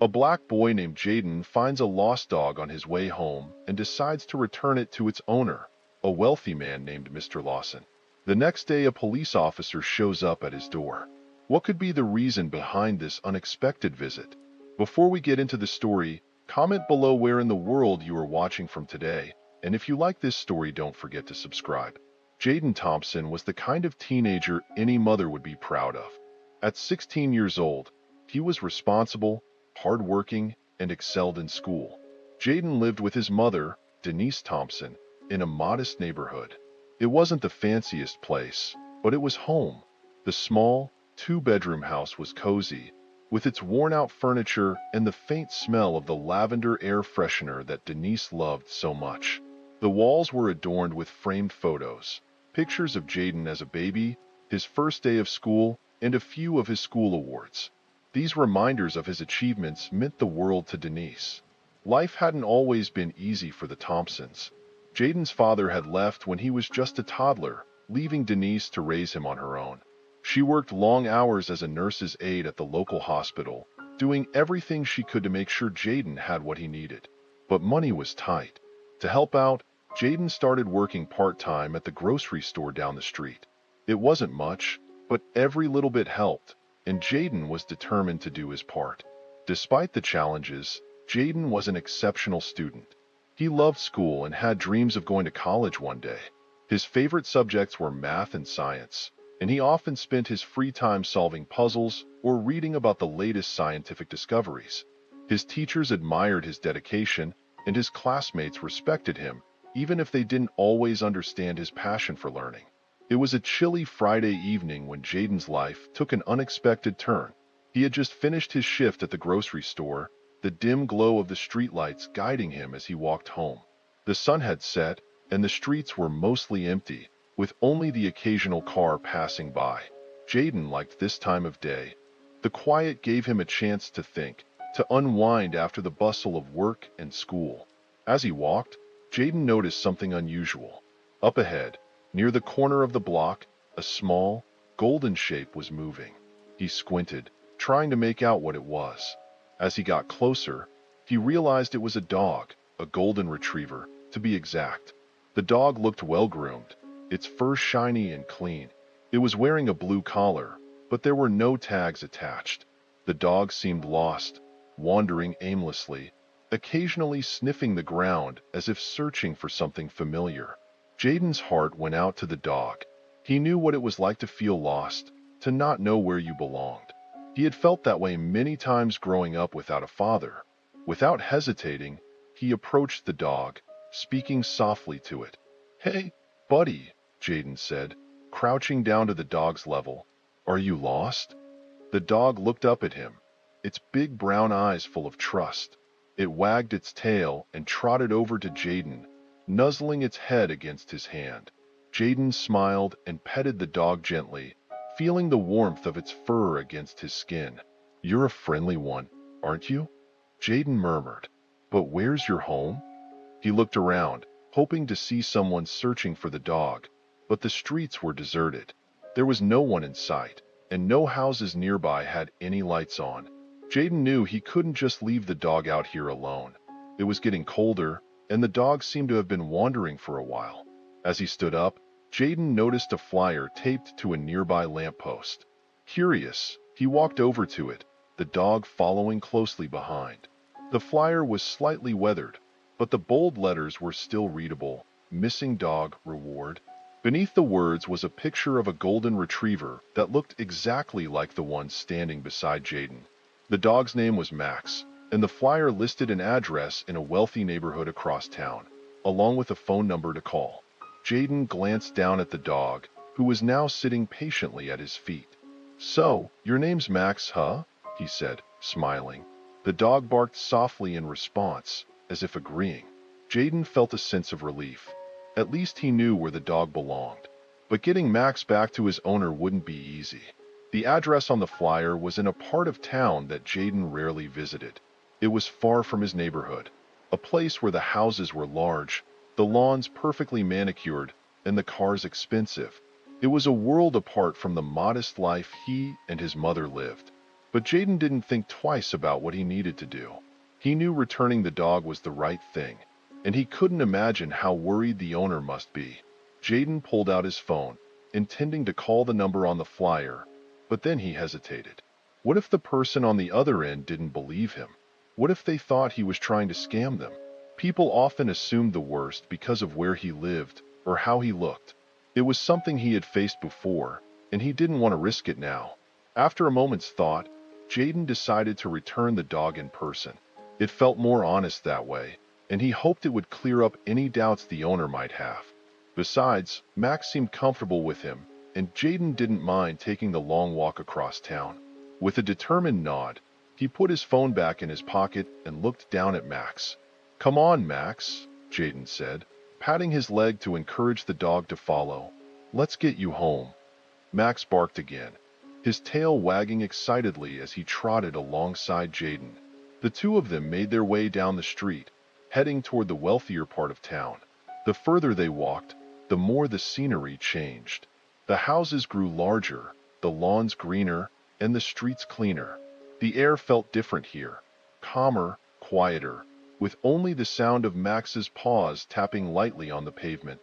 A black boy named Jaden finds a lost dog on his way home and decides to return it to its owner, a wealthy man named Mr. Lawson. The next day, a police officer shows up at his door. What could be the reason behind this unexpected visit? Before we get into the story, comment below where in the world you are watching from today, and if you like this story, don't forget to subscribe. Jaden Thompson was the kind of teenager any mother would be proud of. At 16 years old, he was responsible, hardworking, and excelled in school. Jaden lived with his mother, Denise Thompson, in a modest neighborhood. It wasn't the fanciest place, but it was home. The small, two-bedroom house was cozy, with its worn-out furniture and the faint smell of the lavender air freshener that Denise loved so much. The walls were adorned with framed photos, pictures of Jaden as a baby, his first day of school, and a few of his school awards. These reminders of his achievements meant the world to Denise. Life hadn't always been easy for the Thompsons. Jaden's father had left when he was just a toddler, leaving Denise to raise him on her own. She worked long hours as a nurse's aide at the local hospital, doing everything she could to make sure Jaden had what he needed. But money was tight. To help out, Jaden started working part-time at the grocery store down the street. It wasn't much, but every little bit helped, and Jaden was determined to do his part. Despite the challenges, Jaden was an exceptional student. He loved school and had dreams of going to college one day. His favorite subjects were math and science, and he often spent his free time solving puzzles or reading about the latest scientific discoveries. His teachers admired his dedication, and his classmates respected him, even if they didn't always understand his passion for learning. It was a chilly Friday evening when Jaden's life took an unexpected turn. He had just finished his shift at the grocery store, the dim glow of the streetlights guiding him as he walked home. The sun had set, and the streets were mostly empty, with only the occasional car passing by. Jaden liked this time of day. The quiet gave him a chance to think, to unwind after the bustle of work and school. As he walked, Jaden noticed something unusual. Up ahead, near the corner of the block, a small, golden shape was moving. He squinted, trying to make out what it was. As he got closer, he realized it was a dog, a golden retriever, to be exact. The dog looked well-groomed, its fur shiny and clean. It was wearing a blue collar, but there were no tags attached. The dog seemed lost, wandering aimlessly, occasionally sniffing the ground as if searching for something familiar. Jaden's heart went out to the dog. He knew what it was like to feel lost, to not know where you belonged. He had felt that way many times growing up without a father. Without hesitating, he approached the dog, speaking softly to it. "Hey, buddy," Jaden said, crouching down to the dog's level. "Are you lost?" The dog looked up at him, its big brown eyes full of trust. It wagged its tail and trotted over to Jaden, nuzzling its head against his hand. Jaden smiled and petted the dog gently, feeling the warmth of its fur against his skin. "You're a friendly one, aren't you?" Jaden murmured. "But where's your home?" He looked around, hoping to see someone searching for the dog, but the streets were deserted. There was no one in sight, and no houses nearby had any lights on. Jaden knew he couldn't just leave the dog out here alone. It was getting colder, and the dog seemed to have been wandering for a while. As he stood up, Jaden noticed a flyer taped to a nearby lamppost. Curious, he walked over to it, the dog following closely behind. The flyer was slightly weathered, but the bold letters were still readable: "Missing dog reward." Beneath the words was a picture of a golden retriever that looked exactly like the one standing beside Jaden. The dog's name was Max, and the flyer listed an address in a wealthy neighborhood across town, along with a phone number to call. Jaden glanced down at the dog, who was now sitting patiently at his feet. "So, your name's Max, huh?" he said, smiling. The dog barked softly in response, as if agreeing. Jaden felt a sense of relief. At least he knew where the dog belonged. But getting Max back to his owner wouldn't be easy. The address on the flyer was in a part of town that Jaden rarely visited. It was far from his neighborhood, a place where the houses were large, the lawns perfectly manicured, and the cars expensive. It was a world apart from the modest life he and his mother lived. But Jaden didn't think twice about what he needed to do. He knew returning the dog was the right thing, and he couldn't imagine how worried the owner must be. Jaden pulled out his phone, intending to call the number on the flyer, but then he hesitated. What if the person on the other end didn't believe him? What if they thought he was trying to scam them? People often assumed the worst because of where he lived or how he looked. It was something he had faced before, and he didn't want to risk it now. After a moment's thought, Jaden decided to return the dog in person. It felt more honest that way, and he hoped it would clear up any doubts the owner might have. Besides, Max seemed comfortable with him, and Jaden didn't mind taking the long walk across town. With a determined nod, he put his phone back in his pocket and looked down at Max. "Come on, Max," Jaden said, patting his leg to encourage the dog to follow. "Let's get you home." Max barked again, his tail wagging excitedly as he trotted alongside Jaden. The two of them made their way down the street, heading toward the wealthier part of town. The further they walked, the more the scenery changed. The houses grew larger, the lawns greener, and the streets cleaner. The air felt different here, calmer, quieter, with only the sound of Max's paws tapping lightly on the pavement.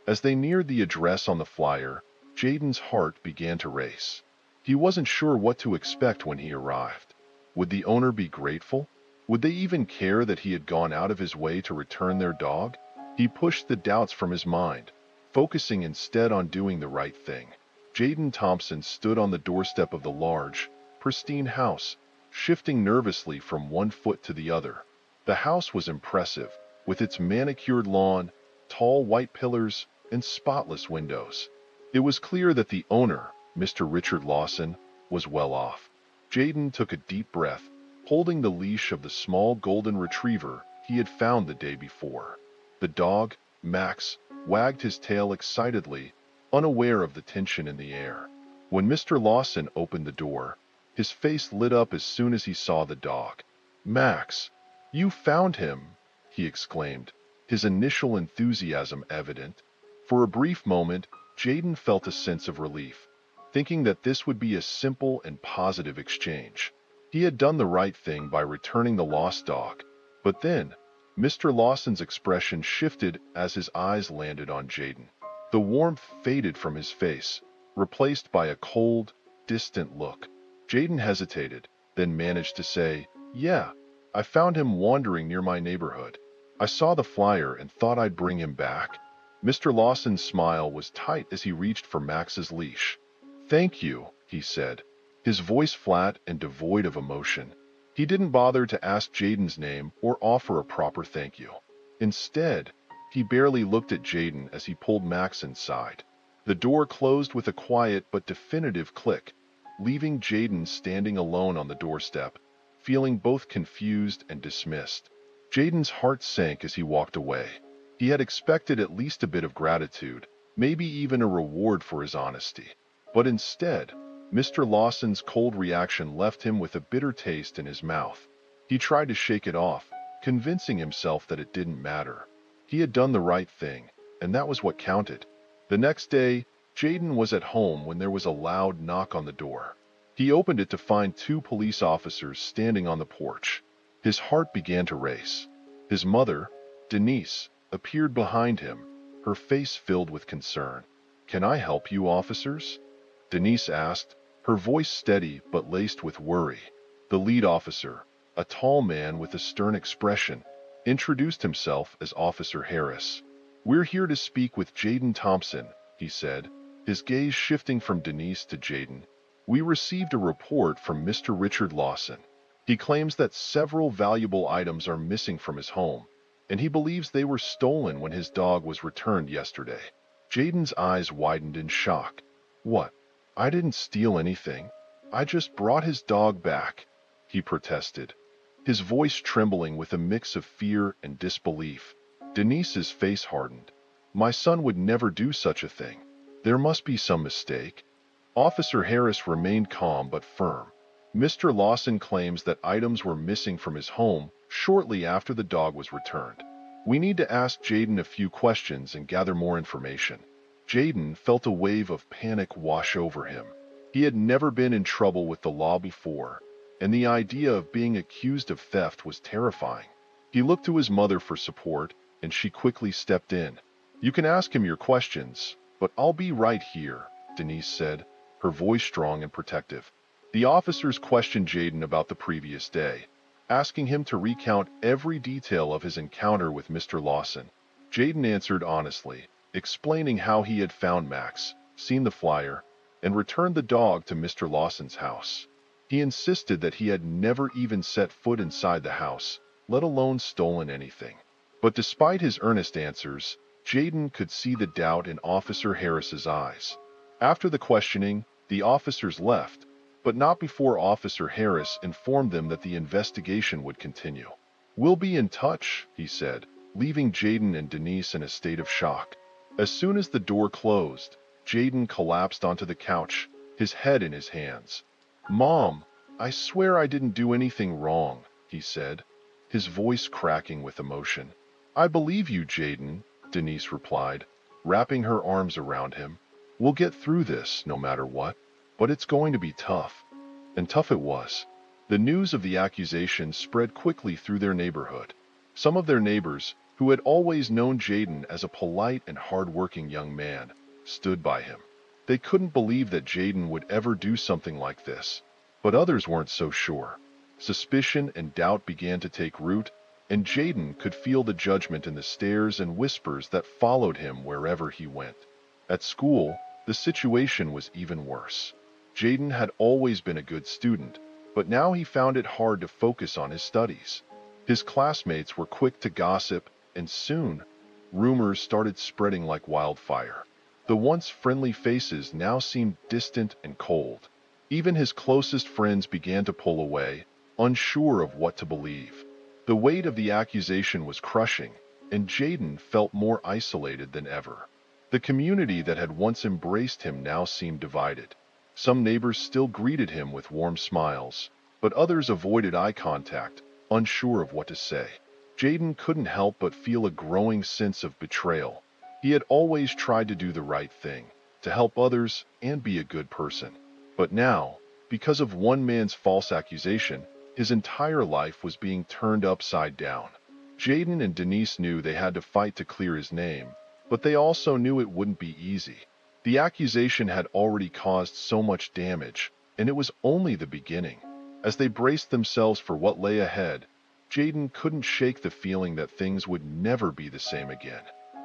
As they neared the address on the flyer, Jaden's heart began to race. He wasn't sure what to expect when he arrived. Would the owner be grateful? Would they even care that he had gone out of his way to return their dog? He pushed the doubts from his mind, focusing instead on doing the right thing. Jaden Thompson stood on the doorstep of the large, pristine house, shifting nervously from one foot to the other. The house was impressive, with its manicured lawn, tall white pillars, and spotless windows. It was clear that the owner, Mr. Richard Lawson, was well off. Jaden took a deep breath, holding the leash of the small golden retriever he had found the day before. The dog, Max, wagged his tail excitedly, unaware of the tension in the air. When Mr. Lawson opened the door, his face lit up as soon as he saw the dog. "Max, you found him!" he exclaimed, his initial enthusiasm evident. For a brief moment, Jaden felt a sense of relief, thinking that this would be a simple and positive exchange. He had done the right thing by returning the lost dog. But then, Mr. Lawson's expression shifted as his eyes landed on Jaden. The warmth faded from his face, replaced by a cold, distant look. Jaden hesitated, then managed to say, "Yeah, I found him wandering near my neighborhood. I saw the flyer and thought I'd bring him back." Mr. Lawson's smile was tight as he reached for Max's leash. "Thank you," he said, his voice flat and devoid of emotion. He didn't bother to ask Jaden's name or offer a proper thank you. Instead, he barely looked at Jaden as he pulled Max inside. The door closed with a quiet but definitive click, leaving Jaden standing alone on the doorstep, feeling both confused and dismissed. Jaden's heart sank as he walked away. He had expected at least a bit of gratitude, maybe even a reward for his honesty. But instead, Mr. Lawson's cold reaction left him with a bitter taste in his mouth. He tried to shake it off, convincing himself that it didn't matter. He had done the right thing, and that was what counted. The next day, Jaden was at home when there was a loud knock on the door. He opened it to find two police officers standing on the porch. His heart began to race. His mother, Denise, appeared behind him, her face filled with concern. "Can I help you, officers?" Denise asked, her voice steady but laced with worry. The lead officer, a tall man with a stern expression, introduced himself as Officer Harris. "We're here to speak with Jaden Thompson," he said, his gaze shifting from Denise to Jaden. "We received a report from Mr. Richard Lawson. He claims that several valuable items are missing from his home, and he believes they were stolen when his dog was returned yesterday." Jaden's eyes widened in shock. "What? I didn't steal anything. I just brought his dog back," he protested, his voice trembling with a mix of fear and disbelief. Denise's face hardened. "My son would never do such a thing. There must be some mistake." Officer Harris remained calm but firm. "Mr. Lawson claims that items were missing from his home shortly after the dog was returned. We need to ask Jaden a few questions and gather more information." Jaden felt a wave of panic wash over him. He had never been in trouble with the law before, and the idea of being accused of theft was terrifying. He looked to his mother for support, and she quickly stepped in. "You can ask him your questions, but I'll be right here," Denise said, her voice strong and protective. The officers questioned Jaden about the previous day, asking him to recount every detail of his encounter with Mr. Lawson. Jaden answered honestly, explaining how he had found Max, seen the flyer, and returned the dog to Mr. Lawson's house. He insisted that he had never even set foot inside the house, let alone stolen anything. But despite his earnest answers, Jaden could see the doubt in Officer Harris's eyes. After the questioning, the officers left, but not before Officer Harris informed them that the investigation would continue. "We'll be in touch," he said, leaving Jaden and Denise in a state of shock. As soon as the door closed, Jaden collapsed onto the couch, his head in his hands. "Mom, I swear I didn't do anything wrong," he said, his voice cracking with emotion. "I believe you, Jaden," Denise replied, wrapping her arms around him. "We'll get through this, no matter what. But it's going to be tough." And tough it was. The news of the accusation spread quickly through their neighborhood. Some of their neighbors, who had always known Jaden as a polite and hard-working young man, stood by him. They couldn't believe that Jaden would ever do something like this. But others weren't so sure. Suspicion and doubt began to take root, and Jaden could feel the judgment in the stares and whispers that followed him wherever he went. At school, the situation was even worse. Jaden had always been a good student, but now he found it hard to focus on his studies. His classmates were quick to gossip, and soon, rumors started spreading like wildfire. The once friendly faces now seemed distant and cold. Even his closest friends began to pull away, unsure of what to believe. The weight of the accusation was crushing, and Jaden felt more isolated than ever. The community that had once embraced him now seemed divided. Some neighbors still greeted him with warm smiles, but others avoided eye contact, unsure of what to say. Jaden couldn't help but feel a growing sense of betrayal. He had always tried to do the right thing, to help others and be a good person. But now, because of one man's false accusation, his entire life was being turned upside down. Jaden and Denise knew they had to fight to clear his name, but they also knew it wouldn't be easy. The accusation had already caused so much damage, and it was only the beginning. As they braced themselves for what lay ahead, Jaden couldn't shake the feeling that things would never be the same again.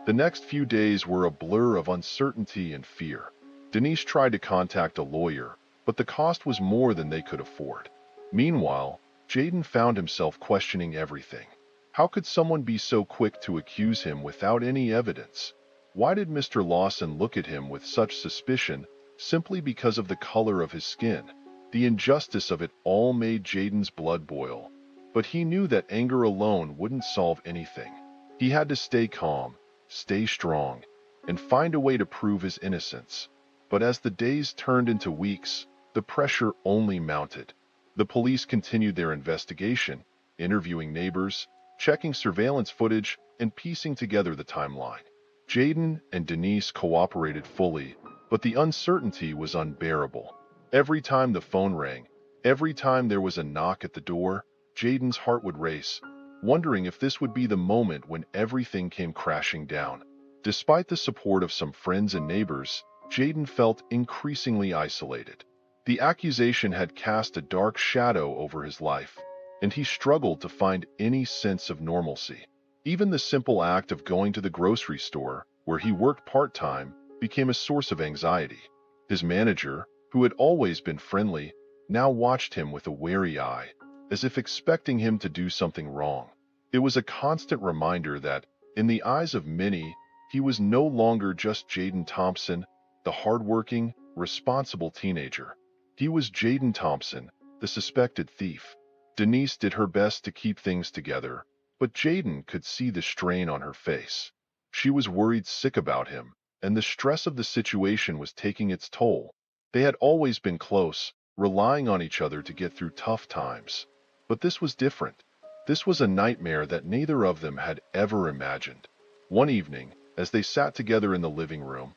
The next few days were a blur of uncertainty and fear. Denise tried to contact a lawyer, but the cost was more than they could afford. Meanwhile, Jaden found himself questioning everything. How could someone be so quick to accuse him without any evidence? Why did Mr. Lawson look at him with such suspicion simply because of the color of his skin? The injustice of it all made Jaden's blood boil. But he knew that anger alone wouldn't solve anything. He had to stay calm, stay strong, and find a way to prove his innocence. But as the days turned into weeks, the pressure only mounted. The police continued their investigation, interviewing neighbors, checking surveillance footage, and piecing together the timeline. Jaden and Denise cooperated fully, but the uncertainty was unbearable. Every time the phone rang, every time there was a knock at the door, Jaden's heart would race, wondering if this would be the moment when everything came crashing down. Despite the support of some friends and neighbors, Jaden felt increasingly isolated. The accusation had cast a dark shadow over his life, and he struggled to find any sense of normalcy. Even the simple act of going to the grocery store, where he worked part-time, became a source of anxiety. His manager, who had always been friendly, now watched him with a wary eye, as if expecting him to do something wrong. It was a constant reminder that, in the eyes of many, he was no longer just Jaden Thompson, the hardworking, responsible teenager. He was Jaden Thompson, the suspected thief. Denise did her best to keep things together, but Jaden could see the strain on her face. She was worried sick about him, and the stress of the situation was taking its toll. They had always been close, relying on each other to get through tough times. But this was different. This was a nightmare that neither of them had ever imagined. One evening, as they sat together in the living room,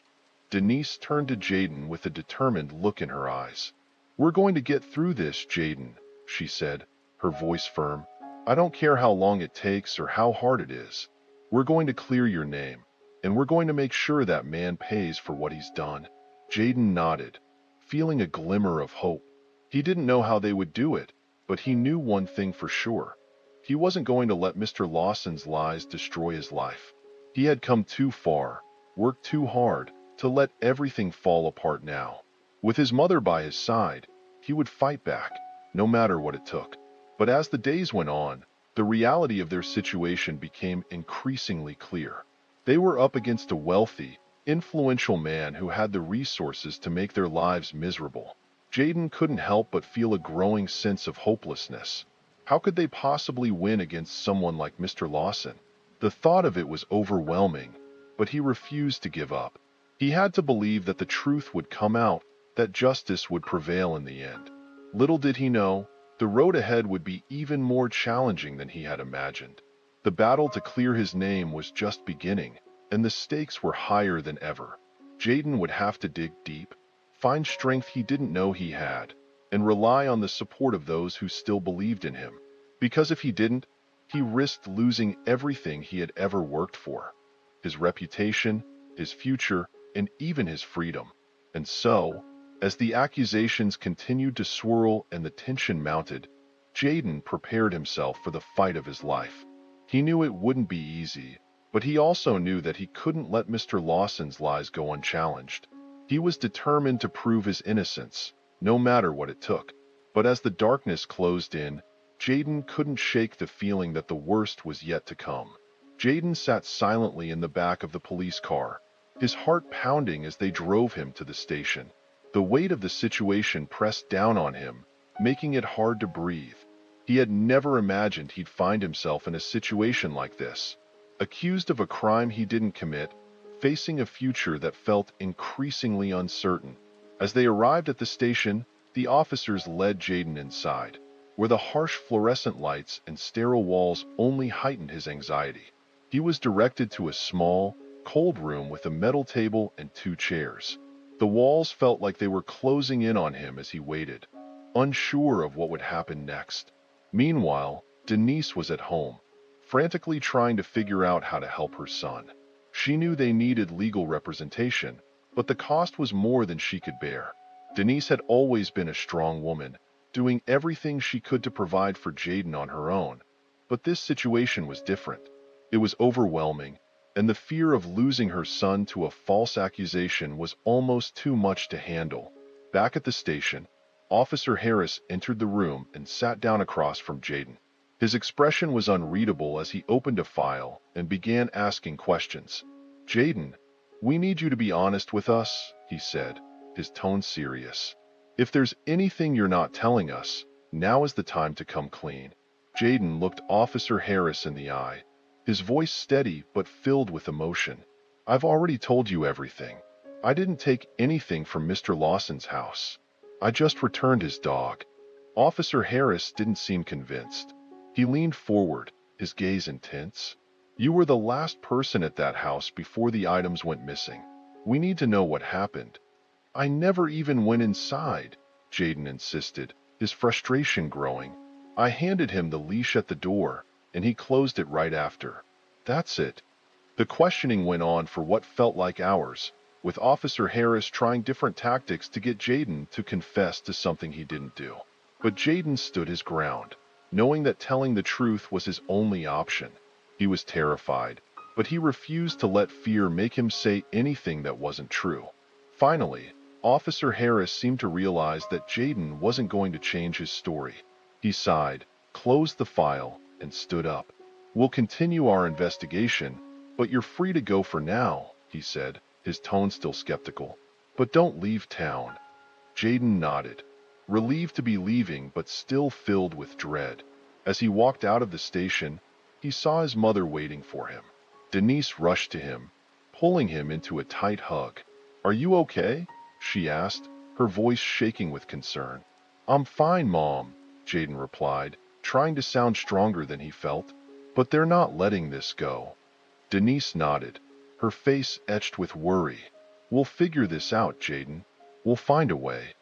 Denise turned to Jaden with a determined look in her eyes. "We're going to get through this, Jaden," she said, her voice firm. "I don't care how long it takes or how hard it is. We're going to clear your name, and we're going to make sure that man pays for what he's done." Jaden nodded, feeling a glimmer of hope. He didn't know how they would do it, but he knew one thing for sure. He wasn't going to let Mr. Lawson's lies destroy his life. He had come too far, worked too hard, to let everything fall apart now. With his mother by his side, he would fight back, no matter what it took. But as the days went on, the reality of their situation became increasingly clear. They were up against a wealthy, influential man who had the resources to make their lives miserable. Jaden couldn't help but feel a growing sense of hopelessness. How could they possibly win against someone like Mr. Lawson? The thought of it was overwhelming, but he refused to give up. He had to believe that the truth would come out, that justice would prevail in the end. Little did he know, the road ahead would be even more challenging than he had imagined. The battle to clear his name was just beginning, and the stakes were higher than ever. Jaden would have to dig deep, find strength he didn't know he had, and rely on the support of those who still believed in him. Because if he didn't, he risked losing everything he had ever worked for: his reputation, his future, and even his freedom. And so, as the accusations continued to swirl and the tension mounted, Jaden prepared himself for the fight of his life. He knew it wouldn't be easy, but he also knew that he couldn't let Mr. Lawson's lies go unchallenged. He was determined to prove his innocence, no matter what it took. But as the darkness closed in, Jaden couldn't shake the feeling that the worst was yet to come. Jaden sat silently in the back of the police car, his heart pounding as they drove him to the station. The weight of the situation pressed down on him, making it hard to breathe. He had never imagined he'd find himself in a situation like this, accused of a crime he didn't commit, facing a future that felt increasingly uncertain. As they arrived at the station, the officers led Jaden inside, where the harsh fluorescent lights and sterile walls only heightened his anxiety. He was directed to a small, cold room with a metal table and 2 chairs. The walls felt like they were closing in on him as he waited, unsure of what would happen next. Meanwhile, Denise was at home, frantically trying to figure out how to help her son. She knew they needed legal representation, but the cost was more than she could bear. Denise had always been a strong woman, doing everything she could to provide for Jaden on her own. But this situation was different. It was overwhelming, and the fear of losing her son to a false accusation was almost too much to handle. Back at the station, Officer Harris entered the room and sat down across from Jaden. His expression was unreadable as he opened a file and began asking questions. "Jaden, we need you to be honest with us," he said, his tone serious. "If there's anything you're not telling us, now is the time to come clean." Jaden looked Officer Harris in the eye, his voice steady but filled with emotion. "I've already told you everything. I didn't take anything from Mr. Lawson's house. I just returned his dog." Officer Harris didn't seem convinced. He leaned forward, his gaze intense. "You were the last person at that house before the items went missing. We need to know what happened." "I never even went inside," Jaden insisted, his frustration growing. "I handed him the leash at the door, and he closed it right after. That's it." The questioning went on for what felt like hours, with Officer Harris trying different tactics to get Jaden to confess to something he didn't do. But Jaden stood his ground, knowing that telling the truth was his only option. He was terrified, but he refused to let fear make him say anything that wasn't true. Finally, Officer Harris seemed to realize that Jaden wasn't going to change his story. He sighed, closed the file, and stood up. "We'll continue our investigation, but you're free to go for now," he said, his tone still skeptical. "But don't leave town." Jaden nodded, relieved to be leaving but still filled with dread. As he walked out of the station, he saw his mother waiting for him. Denise rushed to him, pulling him into a tight hug. "Are you okay?" she asked, her voice shaking with concern. "I'm fine, Mom," Jaden replied, trying to sound stronger than he felt. "But they're not letting this go." Denise nodded, her face etched with worry. "We'll figure this out, Jaden. We'll find a way."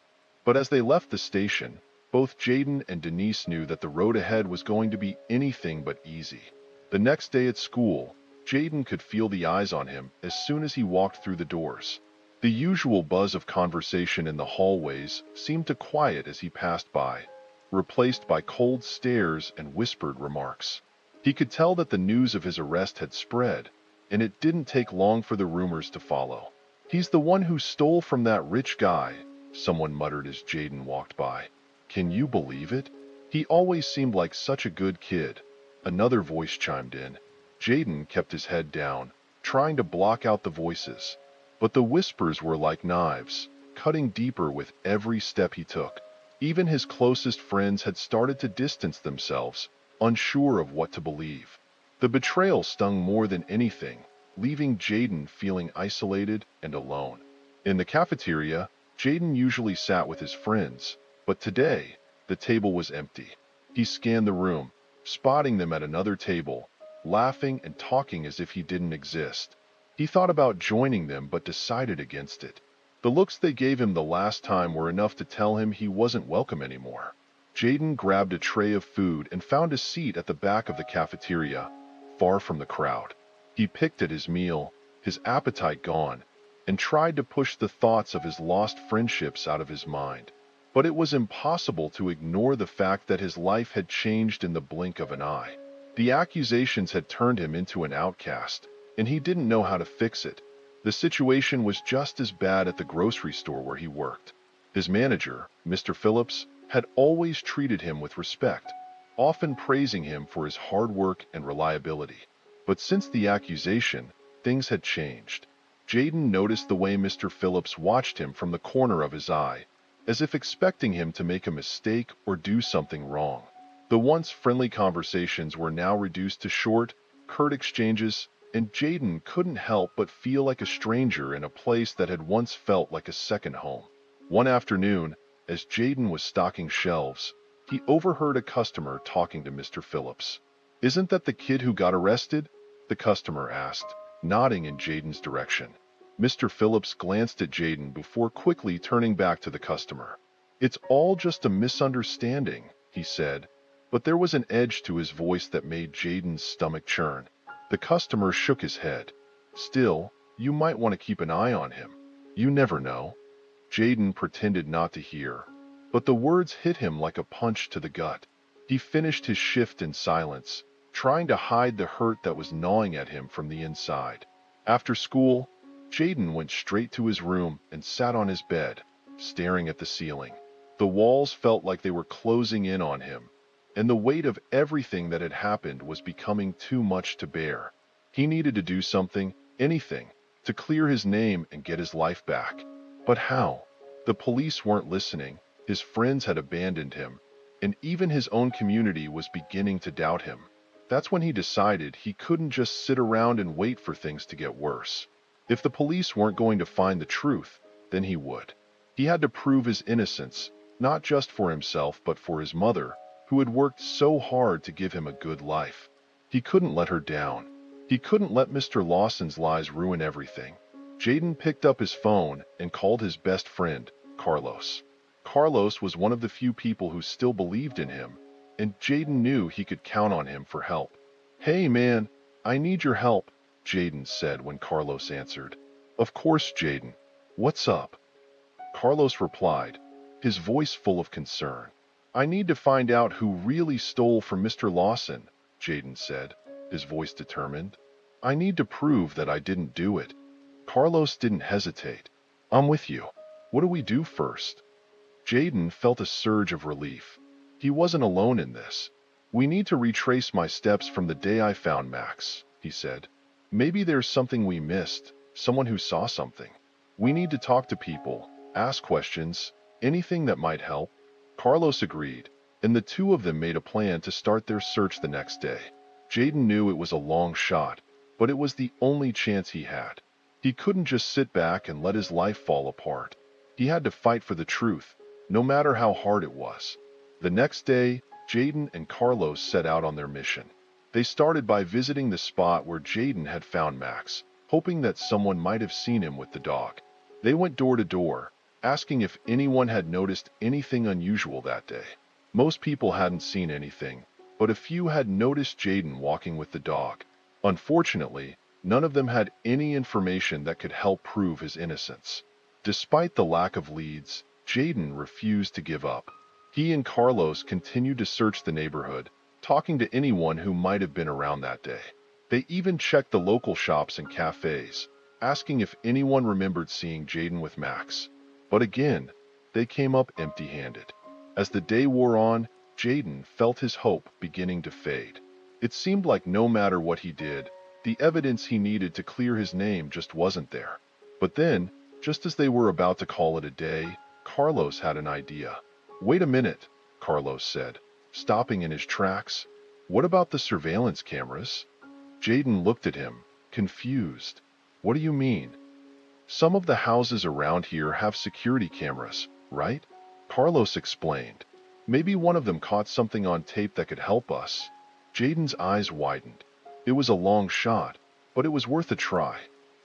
But as they left the station, Both Jaden and Denise knew that the road ahead was going to be anything but easy. The next day at school, Jaden could feel the eyes on him as soon as he walked through the doors. The usual buzz of conversation in the hallways seemed to quiet as he passed by, replaced by cold stares and whispered remarks. He could tell that the news of his arrest had spread, and it didn't take long for the rumors to follow. "He's the one who stole from that rich guy," someone muttered as Jaden walked by. "Can you believe it? He always seemed like such a good kid." Another voice chimed in. Jaden kept his head down, trying to block out the voices. But the whispers were like knives, cutting deeper with every step he took. Even his closest friends had started to distance themselves, unsure of what to believe. The betrayal stung more than anything, leaving Jaden feeling isolated and alone. In the cafeteria, Jaden usually sat with his friends, but today, the table was empty. He scanned the room, spotting them at another table, laughing and talking as if he didn't exist. He thought about joining them but decided against it. The looks they gave him the last time were enough to tell him he wasn't welcome anymore. Jaden grabbed a tray of food and found a seat at the back of the cafeteria, far from the crowd. He picked at his meal, his appetite gone, and tried to push the thoughts of his lost friendships out of his mind. But it was impossible to ignore the fact that his life had changed in the blink of an eye. The accusations had turned him into an outcast, and he didn't know how to fix it. The situation was just as bad at the grocery store where he worked. His manager, Mr. Phillips, had always treated him with respect, often praising him for his hard work and reliability. But since the accusation, things had changed. Jaden noticed the way Mr. Phillips watched him from the corner of his eye, as if expecting him to make a mistake or do something wrong. The once friendly conversations were now reduced to short, curt exchanges, and Jaden couldn't help but feel like a stranger in a place that had once felt like a second home. One afternoon, as Jaden was stocking shelves, he overheard a customer talking to Mr. Phillips. "Isn't that the kid who got arrested?" the customer asked, nodding in Jaden's direction. Mr. Phillips glanced at Jaden before quickly turning back to the customer. "It's all just a misunderstanding," he said, but there was an edge to his voice that made Jaden's stomach churn. The customer shook his head. "Still, you might want to keep an eye on him. You never know." Jaden pretended not to hear, but the words hit him like a punch to the gut. He finished his shift in silence, trying to hide the hurt that was gnawing at him from the inside. After school, Jaden went straight to his room and sat on his bed, staring at the ceiling. The walls felt like they were closing in on him, and the weight of everything that had happened was becoming too much to bear. He needed to do something, anything, to clear his name and get his life back. But how? The police weren't listening, his friends had abandoned him, and even his own community was beginning to doubt him. That's when he decided he couldn't just sit around and wait for things to get worse. If the police weren't going to find the truth, then he would. He had to prove his innocence, not just for himself but for his mother, who had worked so hard to give him a good life. He couldn't let her down. He couldn't let Mr. Lawson's lies ruin everything. Jaden picked up his phone and called his best friend, Carlos. Carlos was one of the few people who still believed in him, and Jaden knew he could count on him for help. "Hey man, I need your help," Jaden said when Carlos answered. "Of course, Jaden. What's up?" Carlos replied, his voice full of concern. "I need to find out who really stole from Mr. Lawson," Jaden said, his voice determined. "I need to prove that I didn't do it." Carlos didn't hesitate. "I'm with you. What do we do first?" Jaden felt a surge of relief. He wasn't alone in this. "We need to retrace my steps from the day I found Max," he said. "Maybe there's something we missed, someone who saw something. We need to talk to people, ask questions, anything that might help." Carlos agreed, and the two of them made a plan to start their search the next day. Jaden knew it was a long shot, but it was the only chance he had. He couldn't just sit back and let his life fall apart. He had to fight for the truth, no matter how hard it was. The next day, Jaden and Carlos set out on their mission. They started by visiting the spot where Jaden had found Max, hoping that someone might have seen him with the dog. They went door to door, asking if anyone had noticed anything unusual that day. Most people hadn't seen anything, but a few had noticed Jaden walking with the dog. Unfortunately, none of them had any information that could help prove his innocence. Despite the lack of leads, Jaden refused to give up. He and Carlos continued to search the neighborhood, talking to anyone who might have been around that day. They even checked the local shops and cafes, asking if anyone remembered seeing Jaden with Max. But again, they came up empty-handed. As the day wore on, Jaden felt his hope beginning to fade. It seemed like no matter what he did, the evidence he needed to clear his name just wasn't there. But then, just as they were about to call it a day, Carlos had an idea. "Wait a minute," Carlos said, stopping in his tracks. "What about the surveillance cameras?" Jaden looked at him, confused. "What do you mean?" "Some of the houses around here have security cameras, right?" Carlos explained. "Maybe one of them caught something on tape that could help us." Jaden's eyes widened. It was a long shot, but it was worth a try.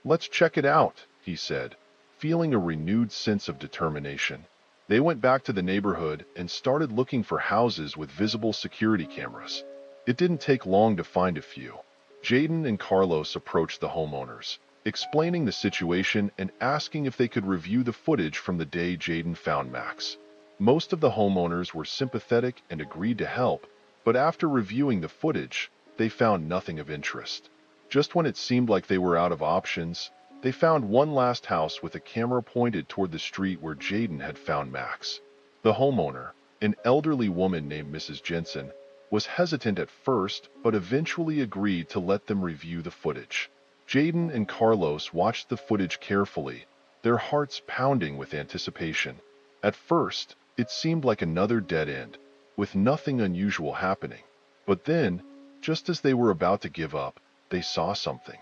"Let's check it out," he said, feeling a renewed sense of determination. They went back to the neighborhood and started looking for houses with visible security cameras. It didn't take long to find a few. Jaden and Carlos approached the homeowners, explaining the situation and asking if they could review the footage from the day Jaden found Max. Most of the homeowners were sympathetic and agreed to help, but after reviewing the footage, they found nothing of interest. Just when it seemed like they were out of options, they found one last house with a camera pointed toward the street where Jaden had found Max. The homeowner, an elderly woman named Mrs. Jensen, was hesitant at first but eventually agreed to let them review the footage. Jaden and Carlos watched the footage carefully, their hearts pounding with anticipation. At first, it seemed like another dead end, with nothing unusual happening. But then, just as they were about to give up, they saw something.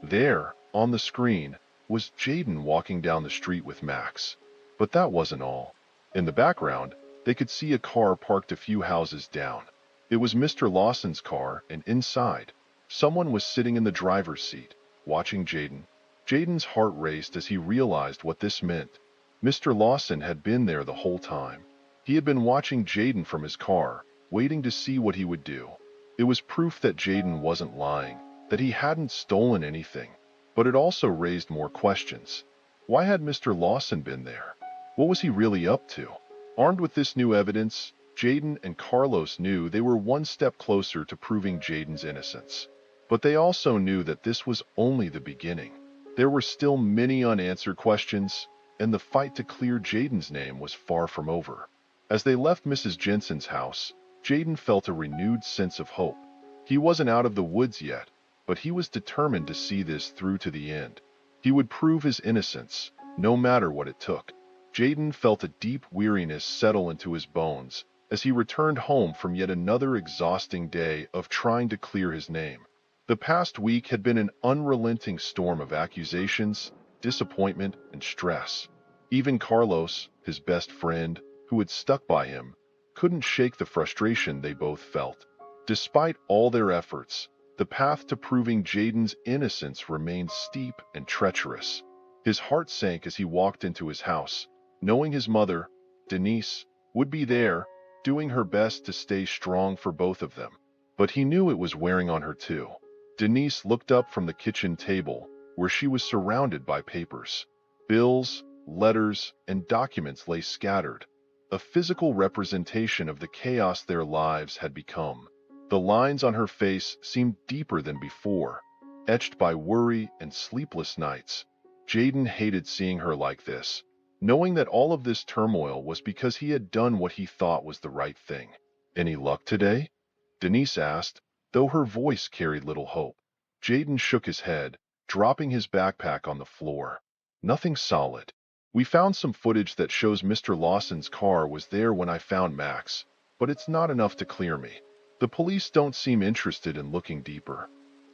There, on the screen, was Jaden walking down the street with Max. But that wasn't all. In the background, they could see a car parked a few houses down. It was Mr. Lawson's car, and inside, someone was sitting in the driver's seat, watching Jaden. Jaden's heart raced as he realized what this meant. Mr. Lawson had been there the whole time. He had been watching Jaden from his car, waiting to see what he would do. It was proof that Jaden wasn't lying, that he hadn't stolen anything. But it also raised more questions. Why had Mr. Lawson been there? What was he really up to? Armed with this new evidence, Jaden and Carlos knew they were one step closer to proving Jaden's innocence. But they also knew that this was only the beginning. There were still many unanswered questions, and the fight to clear Jaden's name was far from over. As they left Mrs. Jensen's house, Jaden felt a renewed sense of hope. He wasn't out of the woods yet, but he was determined to see this through to the end. He would prove his innocence, no matter what it took. Jaden felt a deep weariness settle into his bones as he returned home from yet another exhausting day of trying to clear his name. The past week had been an unrelenting storm of accusations, disappointment, and stress. Even Carlos, his best friend, who had stuck by him, couldn't shake the frustration they both felt. Despite all their efforts, the path to proving Jaden's innocence remained steep and treacherous. His heart sank as he walked into his house, knowing his mother, Denise, would be there, doing her best to stay strong for both of them. But he knew it was wearing on her too. Denise looked up from the kitchen table, where she was surrounded by papers. Bills, letters, and documents lay scattered, a physical representation of the chaos their lives had become. The lines on her face seemed deeper than before, etched by worry and sleepless nights. Jaden hated seeing her like this, knowing that all of this turmoil was because he had done what he thought was the right thing. "Any luck today?" Denise asked, though her voice carried little hope. Jaden shook his head, dropping his backpack on the floor. "Nothing solid. We found some footage that shows Mr. Lawson's car was there when I found Max, but it's not enough to clear me. The police don't seem interested in looking deeper."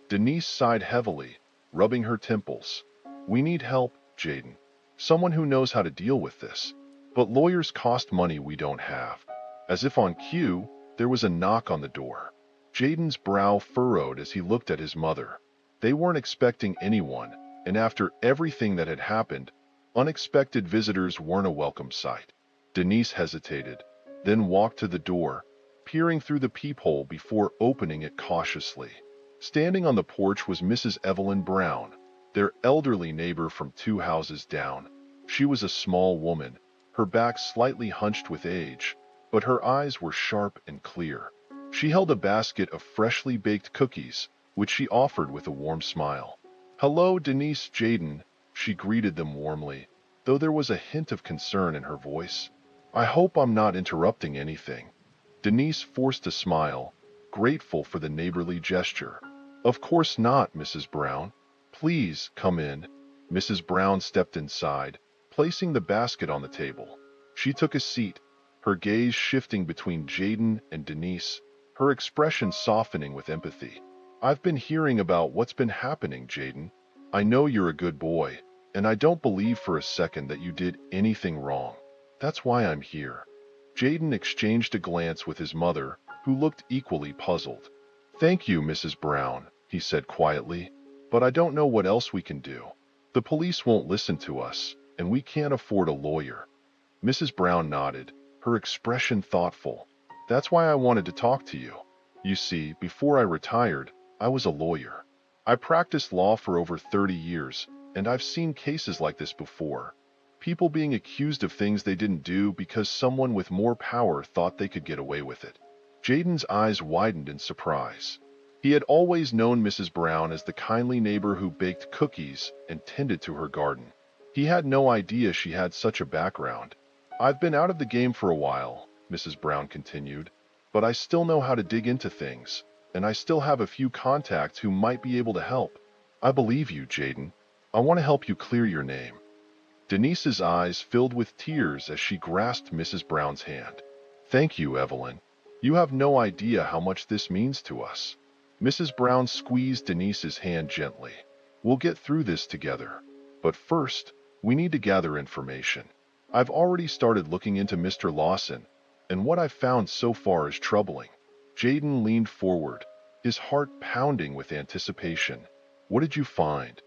Denise sighed heavily, rubbing her temples. "We need help, Jaden. Someone who knows how to deal with this. But lawyers cost money we don't have." As if on cue, there was a knock on the door. Jaden's brow furrowed as he looked at his mother. They weren't expecting anyone, and after everything that had happened, Unexpected visitors weren't a welcome sight. Denise hesitated, then walked to the door, peering through the peephole before opening it cautiously. Standing on the porch was Mrs. Evelyn Brown, their elderly neighbor from 2 houses down. She was a small woman, her back slightly hunched with age, but her eyes were sharp and clear. She held a basket of freshly baked cookies, which she offered with a warm smile. "Hello, Denise, Jaden," she greeted them warmly, though there was a hint of concern in her voice. "I hope I'm not interrupting anything." Denise forced a smile, grateful for the neighborly gesture. "Of course not, Mrs. Brown. Please come in." Mrs. Brown stepped inside, placing the basket on the table. She took a seat, her gaze shifting between Jaden and Denise, her expression softening with empathy. "I've been hearing about what's been happening, Jaden. I know you're a good boy, and I don't believe for a second that you did anything wrong. That's why I'm here." Jaden exchanged a glance with his mother, who looked equally puzzled. "Thank you, Mrs. Brown," he said quietly, "but I don't know what else we can do. The police won't listen to us, and we can't afford a lawyer." Mrs. Brown nodded, her expression thoughtful. "That's why I wanted to talk to you. You see, before I retired, I was a lawyer. I practiced law for over 30 years, and I've seen cases like this before. People being accused of things they didn't do because someone with more power thought they could get away with it." Jaden's eyes widened in surprise. He had always known Mrs. Brown as the kindly neighbor who baked cookies and tended to her garden. He had no idea she had such a background. "I've been out of the game for a while," Mrs. Brown continued, "but I still know how to dig into things, and I still have a few contacts who might be able to help. I believe you, Jaden. I want to help you clear your name." Denise's eyes filled with tears as she grasped Mrs. Brown's hand. "Thank you, Evelyn. You have no idea how much this means to us." Mrs. Brown squeezed Denise's hand gently. "We'll get through this together. But first, we need to gather information. I've already started looking into Mr. Lawson, and what I've found so far is troubling." Jaden leaned forward, his heart pounding with anticipation. "What did you find?"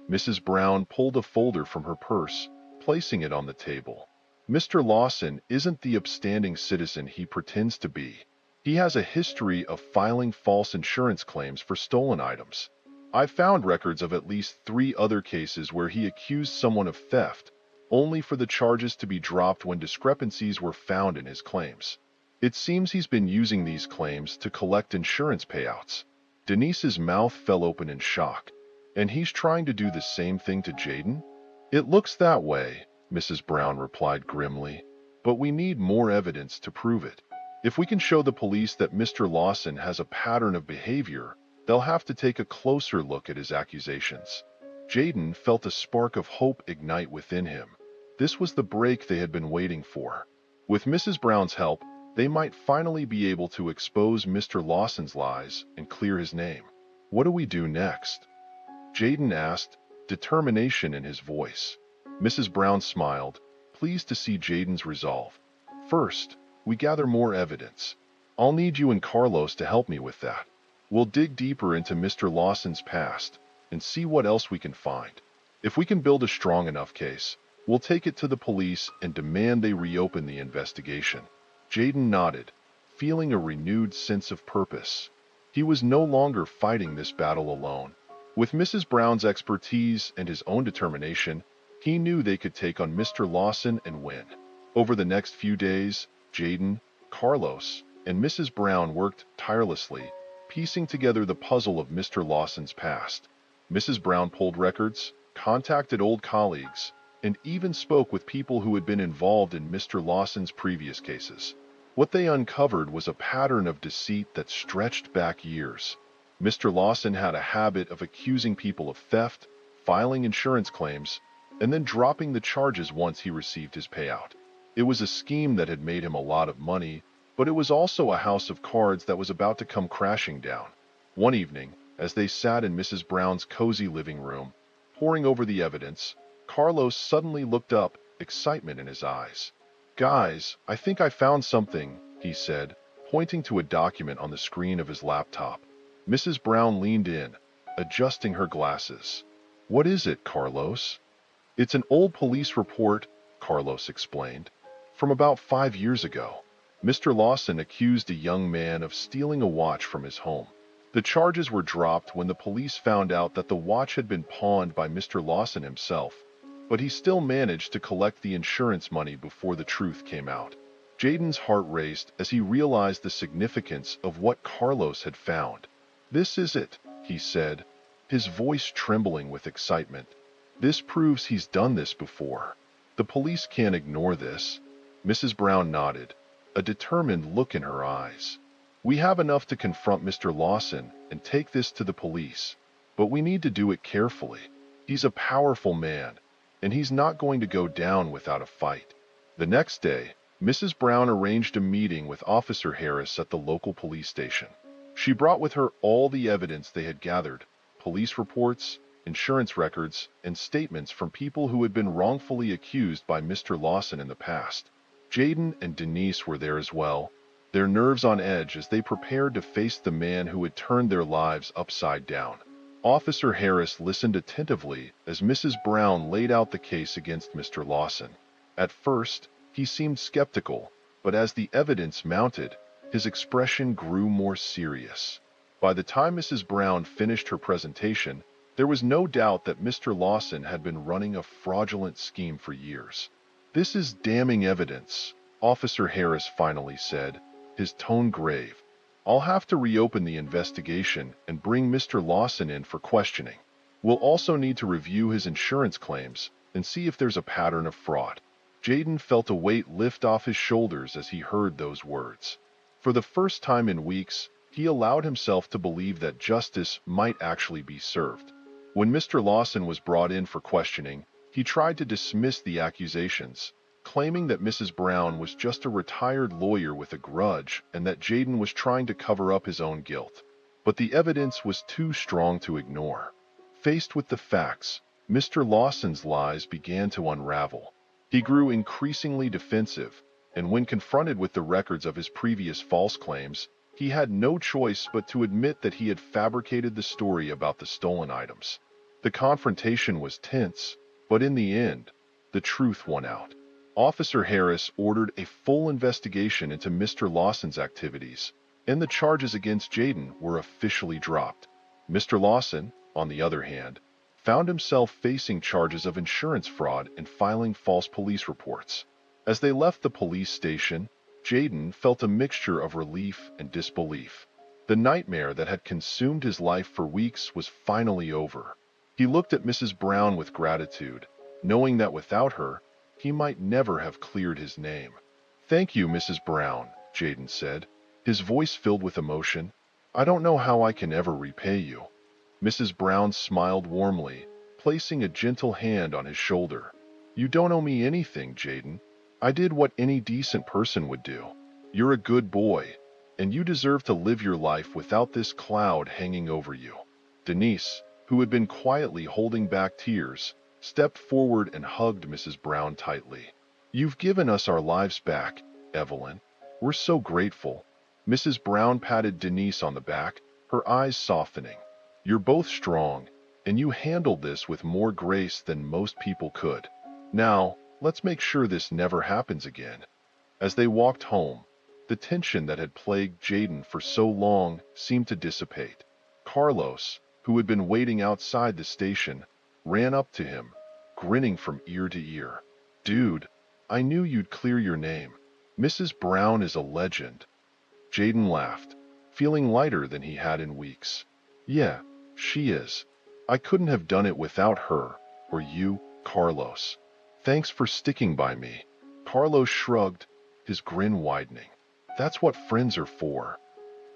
Mrs. Brown pulled a folder from her purse, placing it on the table. "Mr. Lawson isn't the upstanding citizen he pretends to be. He has a history of filing false insurance claims for stolen items. I found records of at least 3 other cases where he accused someone of theft, only for the charges to be dropped when discrepancies were found in his claims. It seems he's been using these claims to collect insurance payouts." Denise's mouth fell open in shock. "And he's trying to do the same thing to Jaden?" "It looks that way," Mrs. Brown replied grimly, "but we need more evidence to prove it. If we can show the police that Mr. Lawson has a pattern of behavior, they'll have to take a closer look at his accusations." Jaden felt a spark of hope ignite within him. This was the break they had been waiting for. With Mrs. Brown's help, they might finally be able to expose Mr. Lawson's lies and clear his name. "What do we do next?" Jaden asked, determination in his voice. Mrs. Brown smiled, pleased to see Jaden's resolve. "First, we gather more evidence. I'll need you and Carlos to help me with that. We'll dig deeper into Mr. Lawson's past and see what else we can find. If we can build a strong enough case, we'll take it to the police and demand they reopen the investigation." Jaden nodded, feeling a renewed sense of purpose. He was no longer fighting this battle alone. With Mrs. Brown's expertise and his own determination, he knew they could take on Mr. Lawson and win. Over the next few days, Jaden, Carlos, and Mrs. Brown worked tirelessly, piecing together the puzzle of Mr. Lawson's past. Mrs. Brown pulled records, contacted old colleagues, and even spoke with people who had been involved in Mr. Lawson's previous cases. What they uncovered was a pattern of deceit that stretched back years. Mr. Lawson had a habit of accusing people of theft, filing insurance claims, and then dropping the charges once he received his payout. It was a scheme that had made him a lot of money, but it was also a house of cards that was about to come crashing down. One evening, as they sat in Mrs. Brown's cozy living room, poring over the evidence, Carlos suddenly looked up, excitement in his eyes. "Guys, I think I found something," he said, pointing to a document on the screen of his laptop. Mrs. Brown leaned in, adjusting her glasses. "What is it, Carlos?" It's an old police report, Carlos explained, from about 5 years ago. Mr. Lawson accused a young man of stealing a watch from his home. The charges were dropped when the police found out that the watch had been pawned by Mr. Lawson himself, but he still managed to collect the insurance money before the truth came out. Jaden's heart raced as he realized the significance of what Carlos had found. "This is it," he said, his voice trembling with excitement. "This proves he's done this before. The police can't ignore this." Mrs. Brown nodded, a determined look in her eyes. "We have enough to confront Mr. Lawson and take this to the police, but we need to do it carefully. He's a powerful man, and he's not going to go down without a fight." The next day, Mrs. Brown arranged a meeting with Officer Harris at the local police station. She brought with her all the evidence they had gathered: police reports, insurance records, and statements from people who had been wrongfully accused by Mr. Lawson in the past. Jaden and Denise were there as well, their nerves on edge as they prepared to face the man who had turned their lives upside down. Officer Harris listened attentively as Mrs. Brown laid out the case against Mr. Lawson. At first, he seemed skeptical, but as the evidence mounted, his expression grew more serious. By the time Mrs. Brown finished her presentation, there was no doubt that Mr. Lawson had been running a fraudulent scheme for years. "This is damning evidence," Officer Harris finally said, his tone grave. "I'll have to reopen the investigation and bring Mr. Lawson in for questioning. We'll also need to review his insurance claims and see if there's a pattern of fraud." Jaden felt a weight lift off his shoulders as he heard those words. For the first time in weeks, he allowed himself to believe that justice might actually be served. When Mr. Lawson was brought in for questioning, he tried to dismiss the accusations, claiming that Mrs. Brown was just a retired lawyer with a grudge and that Jaden was trying to cover up his own guilt. But the evidence was too strong to ignore. Faced with the facts, Mr. Lawson's lies began to unravel. He grew increasingly defensive, and when confronted with the records of his previous false claims, he had no choice but to admit that he had fabricated the story about the stolen items. The confrontation was tense, but in the end, the truth won out. Officer Harris ordered a full investigation into Mr. Lawson's activities, and the charges against Jaden were officially dropped. Mr. Lawson, on the other hand, found himself facing charges of insurance fraud and filing false police reports. As they left the police station, Jaden felt a mixture of relief and disbelief. The nightmare that had consumed his life for weeks was finally over. He looked at Mrs. Brown with gratitude, knowing that without her, he might never have cleared his name. "Thank you, Mrs. Brown," Jaden said, his voice filled with emotion. "I don't know how I can ever repay you." Mrs. Brown smiled warmly, placing a gentle hand on his shoulder. "You don't owe me anything, Jaden. I did what any decent person would do. You're a good boy, and you deserve to live your life without this cloud hanging over you." Denise, who had been quietly holding back tears, stepped forward and hugged Mrs. Brown tightly. "You've given us our lives back, Evelyn. We're so grateful." Mrs. Brown patted Denise on the back, her eyes softening. "You're both strong, and you handled this with more grace than most people could. Now, let's make sure this never happens again." As they walked home, the tension that had plagued Jaden for so long seemed to dissipate. Carlos, who had been waiting outside the station, ran up to him, grinning from ear to ear. "Dude, I knew you'd clear your name. Mrs. Brown is a legend." Jaden laughed, feeling lighter than he had in weeks. "Yeah, she is. I couldn't have done it without her, or you, Carlos. Thanks for sticking by me." Carlos shrugged, his grin widening. "That's what friends are for."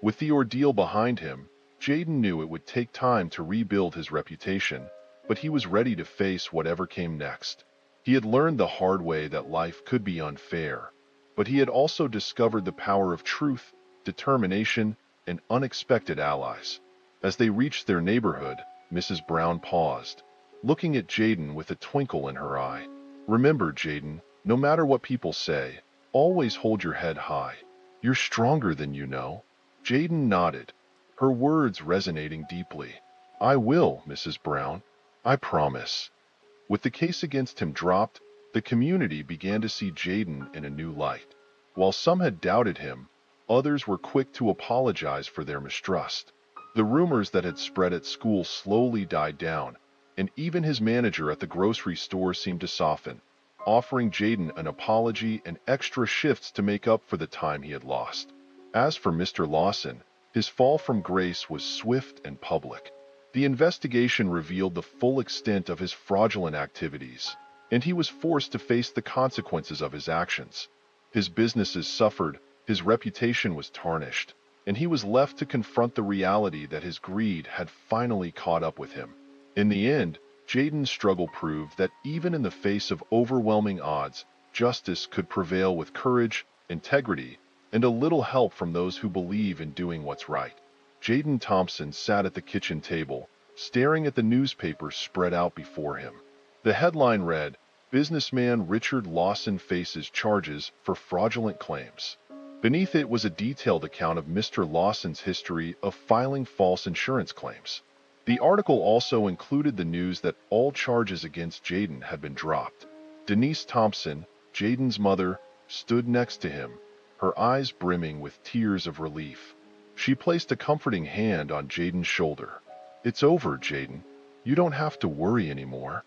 With the ordeal behind him, Jaden knew it would take time to rebuild his reputation, but he was ready to face whatever came next. He had learned the hard way that life could be unfair, but he had also discovered the power of truth, determination, and unexpected allies. As they reached their neighborhood, Mrs. Brown paused, looking at Jaden with a twinkle in her eye. "Remember, Jaden, no matter what people say, always hold your head high. You're stronger than you know." Jaden nodded, her words resonating deeply. "I will, Mrs. Brown. I promise." With the case against him dropped, the community began to see Jaden in a new light. While some had doubted him, others were quick to apologize for their mistrust. The rumors that had spread at school slowly died down, and even his manager at the grocery store seemed to soften, offering Jaden an apology and extra shifts to make up for the time he had lost. As for Mr. Lawson, his fall from grace was swift and public. The investigation revealed the full extent of his fraudulent activities, and he was forced to face the consequences of his actions. His businesses suffered, his reputation was tarnished, and he was left to confront the reality that his greed had finally caught up with him. In the end, Jaden's struggle proved that even in the face of overwhelming odds, justice could prevail with courage, integrity, and a little help from those who believe in doing what's right. Jaden Thompson sat at the kitchen table, staring at the newspaper spread out before him. The headline read, "Businessman Richard Lawson faces charges for fraudulent claims." Beneath it was a detailed account of Mr. Lawson's history of filing false insurance claims. The article also included the news that all charges against Jaden had been dropped. Denise Thompson, Jaden's mother, stood next to him, her eyes brimming with tears of relief. She placed a comforting hand on Jaden's shoulder. "It's over, Jaden. You don't have to worry anymore."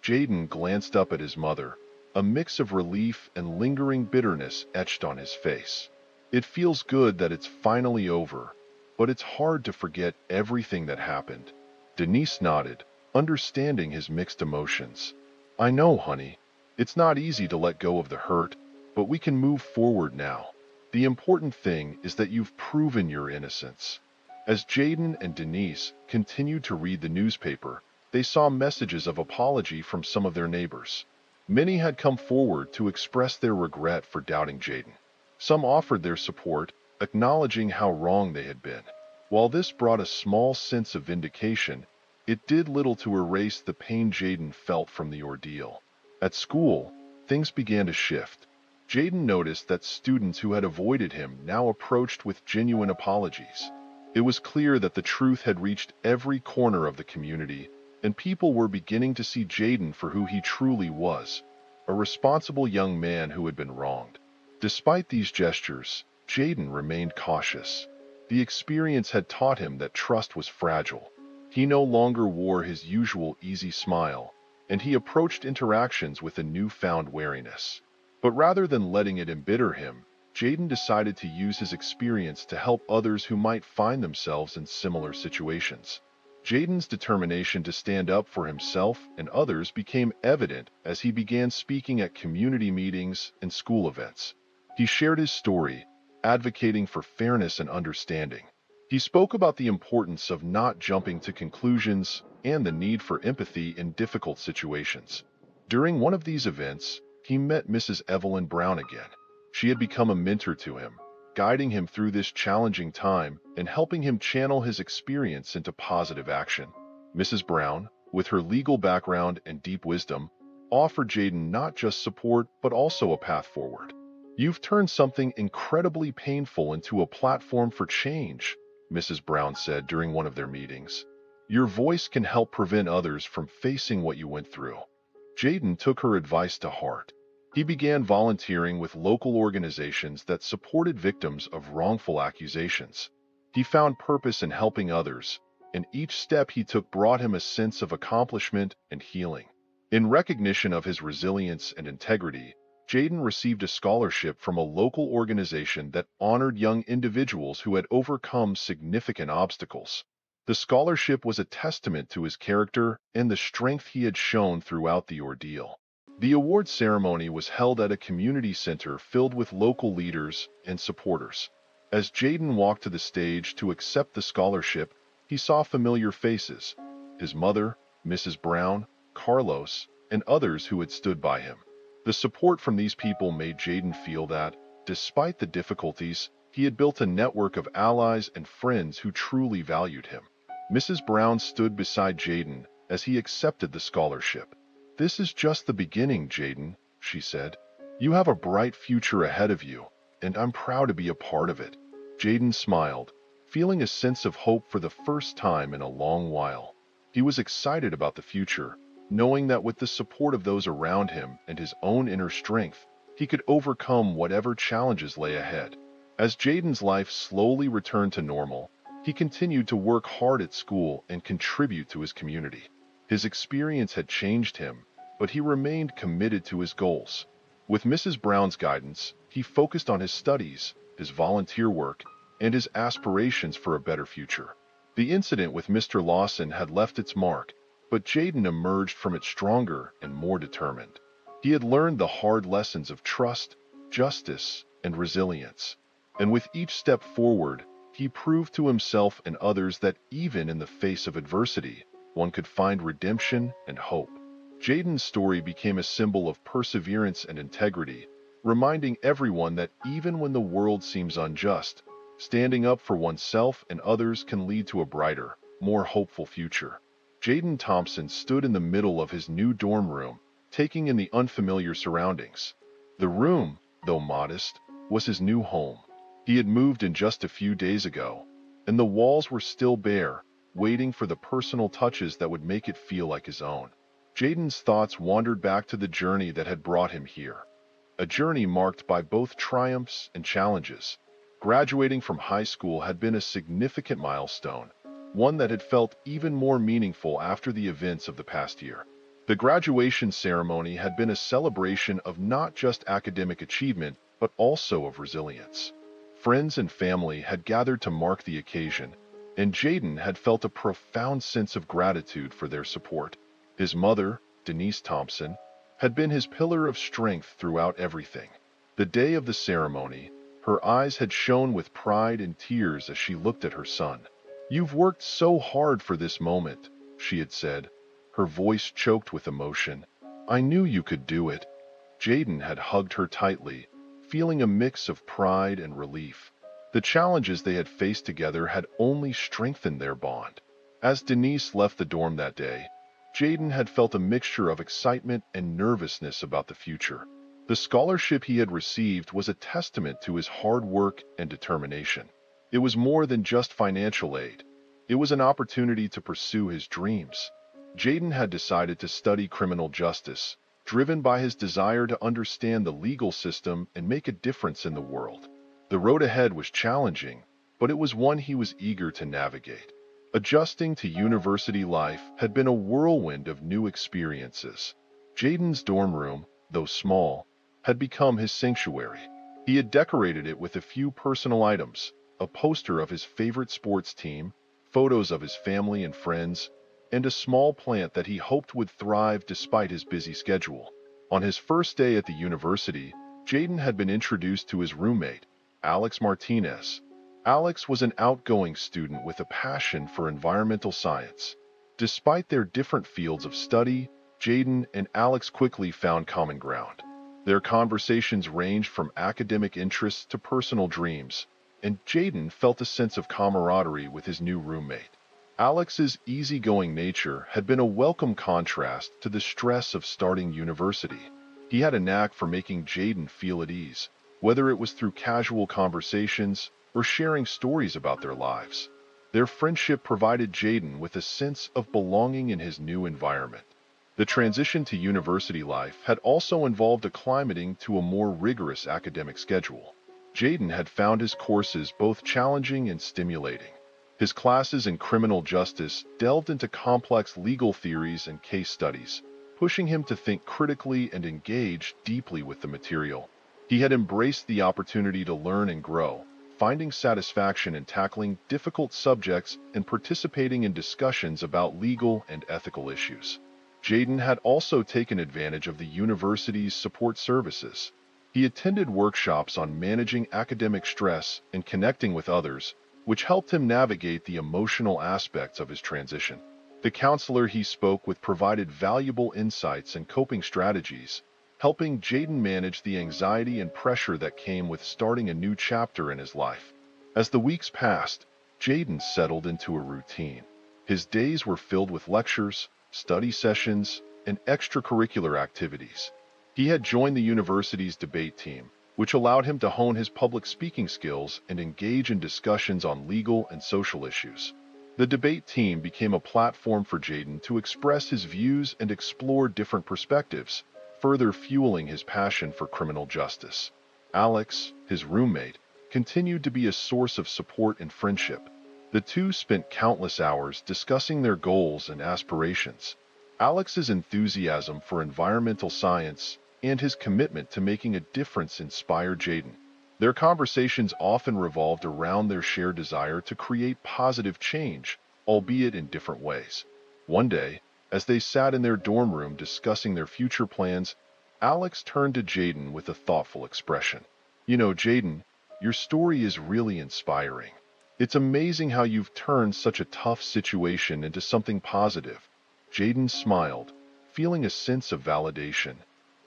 Jaden glanced up at his mother, a mix of relief and lingering bitterness etched on his face. "It feels good that it's finally over, but it's hard to forget everything that happened." Denise nodded, understanding his mixed emotions. "I know, honey. It's not easy to let go of the hurt, but we can move forward now. The important thing is that you've proven your innocence." As Jaden and Denise continued to read the newspaper, they saw messages of apology from some of their neighbors. Many had come forward to express their regret for doubting Jaden. Some offered their support, acknowledging how wrong they had been. While this brought a small sense of vindication, it did little to erase the pain Jaden felt from the ordeal. At school, things began to shift. Jaden noticed that students who had avoided him now approached with genuine apologies. It was clear that the truth had reached every corner of the community, and people were beginning to see Jaden for who he truly was, a responsible young man who had been wronged. Despite these gestures, Jaden remained cautious. The experience had taught him that trust was fragile. He no longer wore his usual easy smile, and he approached interactions with a newfound wariness. But rather than letting it embitter him, Jaden decided to use his experience to help others who might find themselves in similar situations. Jaden's determination to stand up for himself and others became evident as he began speaking at community meetings and school events. He shared his story, advocating for fairness and understanding. He spoke about the importance of not jumping to conclusions and the need for empathy in difficult situations. During one of these events, he met Mrs. Evelyn Brown again. She had become a mentor to him, guiding him through this challenging time and helping him channel his experience into positive action. Mrs. Brown, with her legal background and deep wisdom, offered Jaden not just support but also a path forward. "You've turned something incredibly painful into a platform for change," Mrs. Brown said during one of their meetings. "Your voice can help prevent others from facing what you went through." Jaden took her advice to heart. He began volunteering with local organizations that supported victims of wrongful accusations. He found purpose in helping others, and each step he took brought him a sense of accomplishment and healing. In recognition of his resilience and integrity, Jaden received a scholarship from a local organization that honored young individuals who had overcome significant obstacles. The scholarship was a testament to his character and the strength he had shown throughout the ordeal. The award ceremony was held at a community center filled with local leaders and supporters. As Jaden walked to the stage to accept the scholarship, he saw familiar faces: his mother, Mrs. Brown, Carlos, and others who had stood by him. The support from these people made Jaden feel that, despite the difficulties, he had built a network of allies and friends who truly valued him. Mrs. Brown stood beside Jaden as he accepted the scholarship. "This is just the beginning, Jaden," she said. "You have a bright future ahead of you, and I'm proud to be a part of it." Jaden smiled, feeling a sense of hope for the first time in a long while. He was excited about the future, knowing that with the support of those around him and his own inner strength, he could overcome whatever challenges lay ahead. As Jaden's life slowly returned to normal, he continued to work hard at school and contribute to his community. His experience had changed him, but he remained committed to his goals. With Mrs. Brown's guidance, he focused on his studies, his volunteer work, and his aspirations for a better future. The incident with Mr. Lawson had left its mark, but Jaden emerged from it stronger and more determined. He had learned the hard lessons of trust, justice, and resilience. And with each step forward, he proved to himself and others that even in the face of adversity, one could find redemption and hope. Jaden's story became a symbol of perseverance and integrity, reminding everyone that even when the world seems unjust, standing up for oneself and others can lead to a brighter, more hopeful future. Jaden Thompson stood in the middle of his new dorm room, taking in the unfamiliar surroundings. The room, though modest, was his new home. He had moved in just a few days ago, and the walls were still bare, waiting for the personal touches that would make it feel like his own. Jaden's thoughts wandered back to the journey that had brought him here. A journey marked by both triumphs and challenges. Graduating from high school had been a significant milestone, one that had felt even more meaningful after the events of the past year. The graduation ceremony had been a celebration of not just academic achievement, but also of resilience. Friends and family had gathered to mark the occasion, and Jaden had felt a profound sense of gratitude for their support. His mother, Denise Thompson, had been his pillar of strength throughout everything. The day of the ceremony, her eyes had shone with pride and tears as she looked at her son. "You've worked so hard for this moment," she had said, her voice choked with emotion. "I knew you could do it." Jaden had hugged her tightly, feeling a mix of pride and relief. The challenges they had faced together had only strengthened their bond. As Denise left the dorm that day, Jaden had felt a mixture of excitement and nervousness about the future. The scholarship he had received was a testament to his hard work and determination. It was more than just financial aid. It was an opportunity to pursue his dreams. Jaden had decided to study criminal justice, driven by his desire to understand the legal system and make a difference in the world. The road ahead was challenging, but it was one he was eager to navigate. Adjusting to university life had been a whirlwind of new experiences. Jaden's dorm room, though small, had become his sanctuary. He had decorated it with a few personal items, a poster of his favorite sports team, photos of his family and friends, and a small plant that he hoped would thrive despite his busy schedule. On his first day at the university, Jaden had been introduced to his roommate, Alex Martinez. Alex was an outgoing student with a passion for environmental science. Despite their different fields of study, Jaden and Alex quickly found common ground. Their conversations ranged from academic interests to personal dreams, and Jaden felt a sense of camaraderie with his new roommate. Alex's easygoing nature had been a welcome contrast to the stress of starting university. He had a knack for making Jaden feel at ease, whether it was through casual conversations or sharing stories about their lives. Their friendship provided Jaden with a sense of belonging in his new environment. The transition to university life had also involved acclimating to a more rigorous academic schedule. Jaden had found his courses both challenging and stimulating. His classes in criminal justice delved into complex legal theories and case studies, pushing him to think critically and engage deeply with the material. He had embraced the opportunity to learn and grow, finding satisfaction in tackling difficult subjects and participating in discussions about legal and ethical issues. Jaden had also taken advantage of the university's support services. He attended workshops on managing academic stress and connecting with others, which helped him navigate the emotional aspects of his transition. The counselor he spoke with provided valuable insights and coping strategies, helping Jaden manage the anxiety and pressure that came with starting a new chapter in his life. As the weeks passed, Jaden settled into a routine. His days were filled with lectures, study sessions, and extracurricular activities. He had joined the university's debate team, which allowed him to hone his public speaking skills and engage in discussions on legal and social issues. The debate team became a platform for Jaden to express his views and explore different perspectives, further fueling his passion for criminal justice. Alex, his roommate, continued to be a source of support and friendship. The two spent countless hours discussing their goals and aspirations. Alex's enthusiasm for environmental science and his commitment to making a difference inspired Jaden. Their conversations often revolved around their shared desire to create positive change, albeit in different ways. One day, as they sat in their dorm room discussing their future plans, Alex turned to Jaden with a thoughtful expression. You know, Jaden, your story is really inspiring. It's amazing how you've turned such a tough situation into something positive. Jaden smiled, feeling a sense of validation.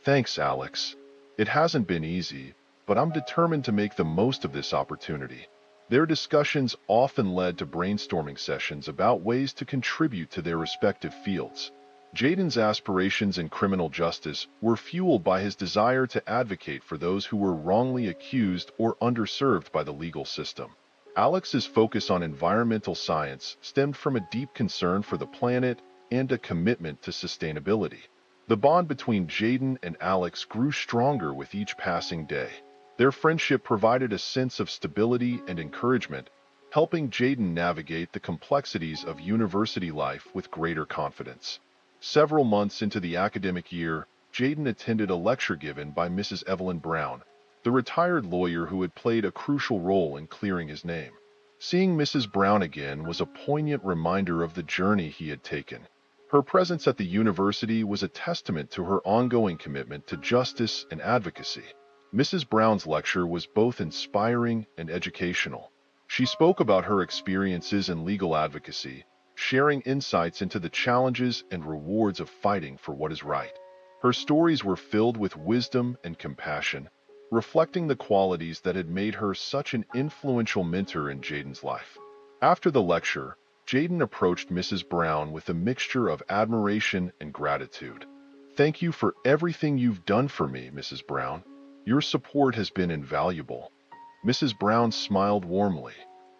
Thanks, Alex. It hasn't been easy, but I'm determined to make the most of this opportunity. Their discussions often led to brainstorming sessions about ways to contribute to their respective fields. Jaden's aspirations in criminal justice were fueled by his desire to advocate for those who were wrongly accused or underserved by the legal system. Alex's focus on environmental science stemmed from a deep concern for the planet and a commitment to sustainability. The bond between Jaden and Alex grew stronger with each passing day. Their friendship provided a sense of stability and encouragement, helping Jaden navigate the complexities of university life with greater confidence. Several months into the academic year, Jaden attended a lecture given by Mrs. Evelyn Brown, the retired lawyer who had played a crucial role in clearing his name. Seeing Mrs. Brown again was a poignant reminder of the journey he had taken. Her presence at the university was a testament to her ongoing commitment to justice and advocacy. Mrs. Brown's lecture was both inspiring and educational. She spoke about her experiences in legal advocacy, sharing insights into the challenges and rewards of fighting for what is right. Her stories were filled with wisdom and compassion, reflecting the qualities that had made her such an influential mentor in Jaden's life. After the lecture, Jaden approached Mrs. Brown with a mixture of admiration and gratitude. "Thank you for everything you've done for me, Mrs. Brown. Your support has been invaluable." Mrs. Brown smiled warmly.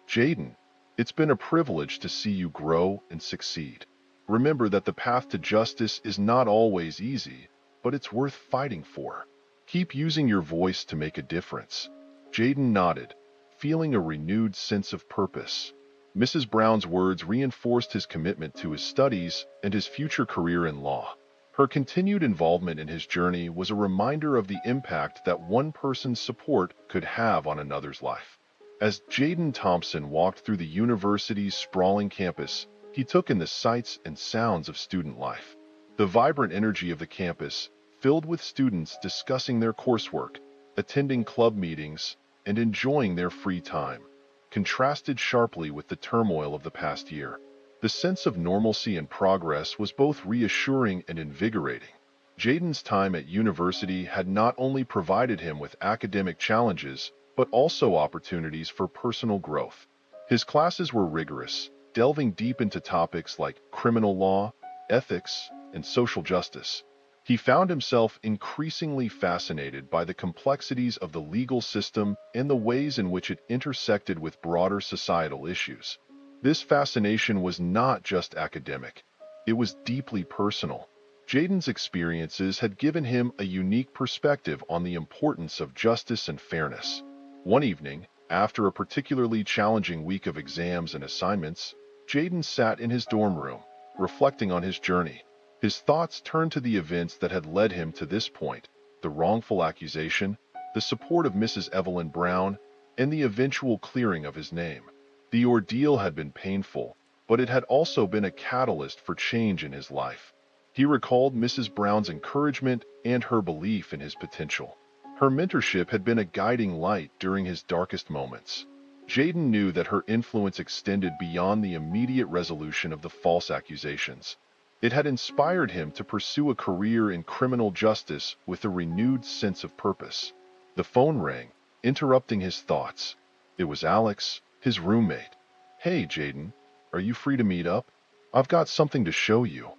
"Jaden, it's been a privilege to see you grow and succeed. Remember that the path to justice is not always easy, but it's worth fighting for. Keep using your voice to make a difference." Jaden nodded, feeling a renewed sense of purpose. Mrs. Brown's words reinforced his commitment to his studies and his future career in law. Her continued involvement in his journey was a reminder of the impact that one person's support could have on another's life. As Jaden Thompson walked through the university's sprawling campus, he took in the sights and sounds of student life. The vibrant energy of the campus, filled with students discussing their coursework, attending club meetings, and enjoying their free time, contrasted sharply with the turmoil of the past year. The sense of normalcy and progress was both reassuring and invigorating. Jaden's time at university had not only provided him with academic challenges, but also opportunities for personal growth. His classes were rigorous, delving deep into topics like criminal law, ethics, and social justice. He found himself increasingly fascinated by the complexities of the legal system and the ways in which it intersected with broader societal issues. This fascination was not just academic, it was deeply personal. Jaden's experiences had given him a unique perspective on the importance of justice and fairness. One evening, after a particularly challenging week of exams and assignments, Jaden sat in his dorm room, reflecting on his journey. His thoughts turned to the events that had led him to this point: the wrongful accusation, the support of Mrs. Evelyn Brown, and the eventual clearing of his name. The ordeal had been painful, but it had also been a catalyst for change in his life. He recalled Mrs. Brown's encouragement and her belief in his potential. Her mentorship had been a guiding light during his darkest moments. Jaden knew that her influence extended beyond the immediate resolution of the false accusations. It had inspired him to pursue a career in criminal justice with a renewed sense of purpose. The phone rang, interrupting his thoughts. It was Alex, his roommate. "Hey, Jaden, are you free to meet up? I've got something to show you."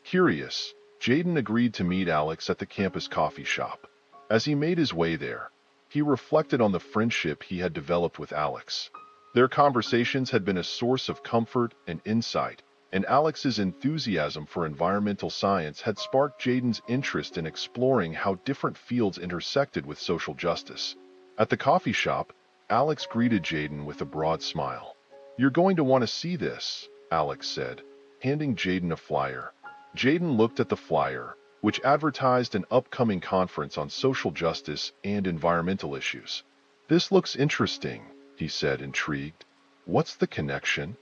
Curious, Jaden agreed to meet Alex at the campus coffee shop. As he made his way there, he reflected on the friendship he had developed with Alex. Their conversations had been a source of comfort and insight, and Alex's enthusiasm for environmental science had sparked Jaden's interest in exploring how different fields intersected with social justice. At the coffee shop, Alex greeted Jaden with a broad smile. "You're going to want to see this," Alex said, handing Jaden a flyer. Jaden looked at the flyer, which advertised an upcoming conference on social justice and environmental issues. "This looks interesting," he said, intrigued. "What's the connection?"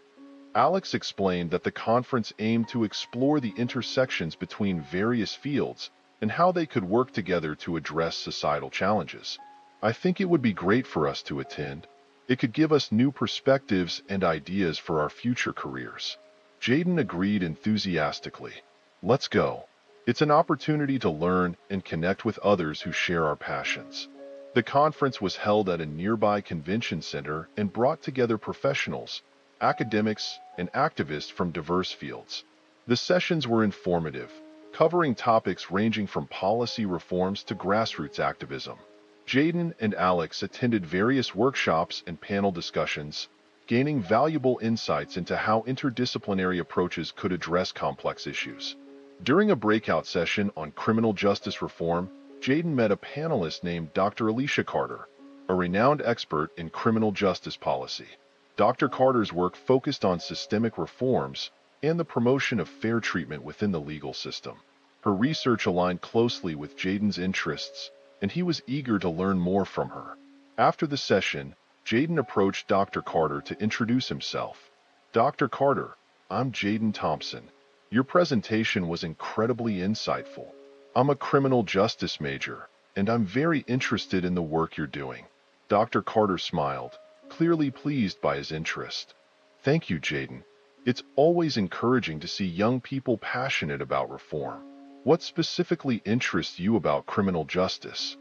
Alex explained that the conference aimed to explore the intersections between various fields and how they could work together to address societal challenges. "I think it would be great for us to attend. It could give us new perspectives and ideas for our future careers." Jaden agreed enthusiastically. "Let's go. It's an opportunity to learn and connect with others who share our passions." The conference was held at a nearby convention center and brought together professionals, academics, and activists from diverse fields. The sessions were informative, covering topics ranging from policy reforms to grassroots activism. Jaden and Alex attended various workshops and panel discussions, gaining valuable insights into how interdisciplinary approaches could address complex issues. During a breakout session on criminal justice reform, Jaden met a panelist named Dr. Alicia Carter, a renowned expert in criminal justice policy. Dr. Carter's work focused on systemic reforms and the promotion of fair treatment within the legal system. Her research aligned closely with Jaden's interests, and he was eager to learn more from her. After the session, Jaden approached Dr. Carter to introduce himself. "Dr. Carter, I'm Jaden Thompson. Your presentation was incredibly insightful. I'm a criminal justice major, and I'm very interested in the work you're doing." Dr. Carter smiled, clearly pleased by his interest. "Thank you, Jaden. It's always encouraging to see young people passionate about reform. What specifically interests you about criminal justice?"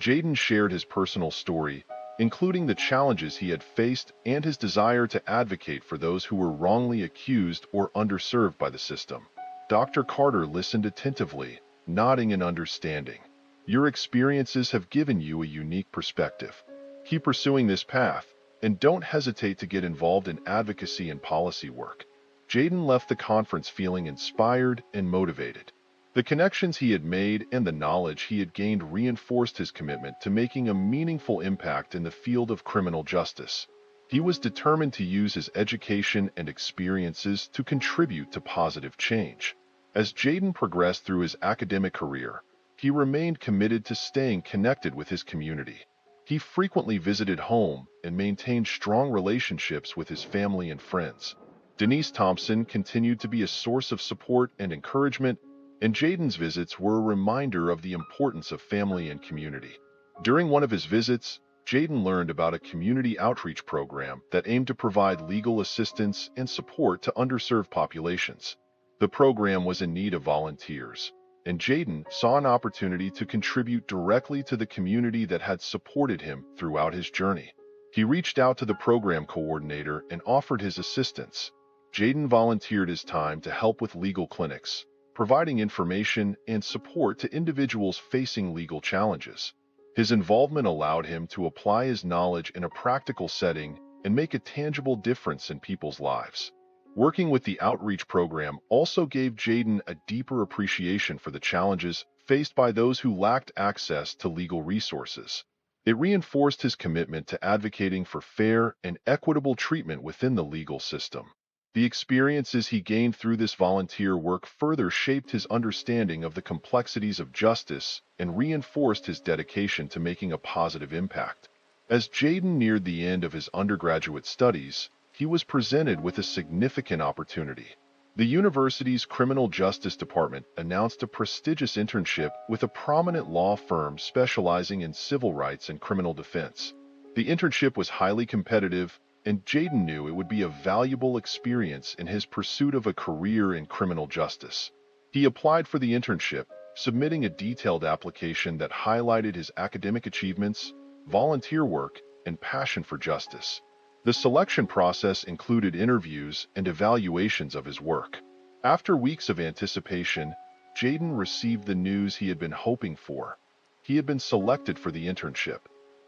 Jaden shared his personal story, including the challenges he had faced and his desire to advocate for those who were wrongly accused or underserved by the system. Dr. Carter listened attentively, nodding in understanding. "Your experiences have given you a unique perspective. Keep pursuing this path, and don't hesitate to get involved in advocacy and policy work." Jaden left the conference feeling inspired and motivated. The connections he had made and the knowledge he had gained reinforced his commitment to making a meaningful impact in the field of criminal justice. He was determined to use his education and experiences to contribute to positive change. As Jaden progressed through his academic career, he remained committed to staying connected with his community. He frequently visited home and maintained strong relationships with his family and friends. Denise Thompson continued to be a source of support and encouragement, and Jaden's visits were a reminder of the importance of family and community. During one of his visits, Jaden learned about a community outreach program that aimed to provide legal assistance and support to underserved populations. The program was in need of volunteers, and Jaden saw an opportunity to contribute directly to the community that had supported him throughout his journey. He reached out to the program coordinator and offered his assistance. Jaden volunteered his time to help with legal clinics, providing information and support to individuals facing legal challenges. His involvement allowed him to apply his knowledge in a practical setting and make a tangible difference in people's lives. Working with the outreach program also gave Jaden a deeper appreciation for the challenges faced by those who lacked access to legal resources. It reinforced his commitment to advocating for fair and equitable treatment within the legal system. The experiences he gained through this volunteer work further shaped his understanding of the complexities of justice and reinforced his dedication to making a positive impact. As Jaden neared the end of his undergraduate studies, he was presented with a significant opportunity. The university's criminal justice department announced a prestigious internship with a prominent law firm specializing in civil rights and criminal defense. The internship was highly competitive, and Jaden knew it would be a valuable experience in his pursuit of a career in criminal justice. He applied for the internship, submitting a detailed application that highlighted his academic achievements, volunteer work, and passion for justice. The selection process included interviews and evaluations of his work. After weeks of anticipation, Jaden received the news he had been hoping for. He had been selected for the internship.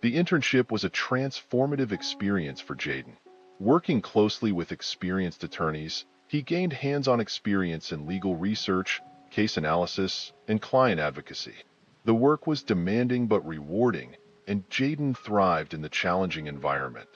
The internship was a transformative experience for Jaden. Working closely with experienced attorneys, he gained hands-on experience in legal research, case analysis, and client advocacy. The work was demanding but rewarding, and Jaden thrived in the challenging environment.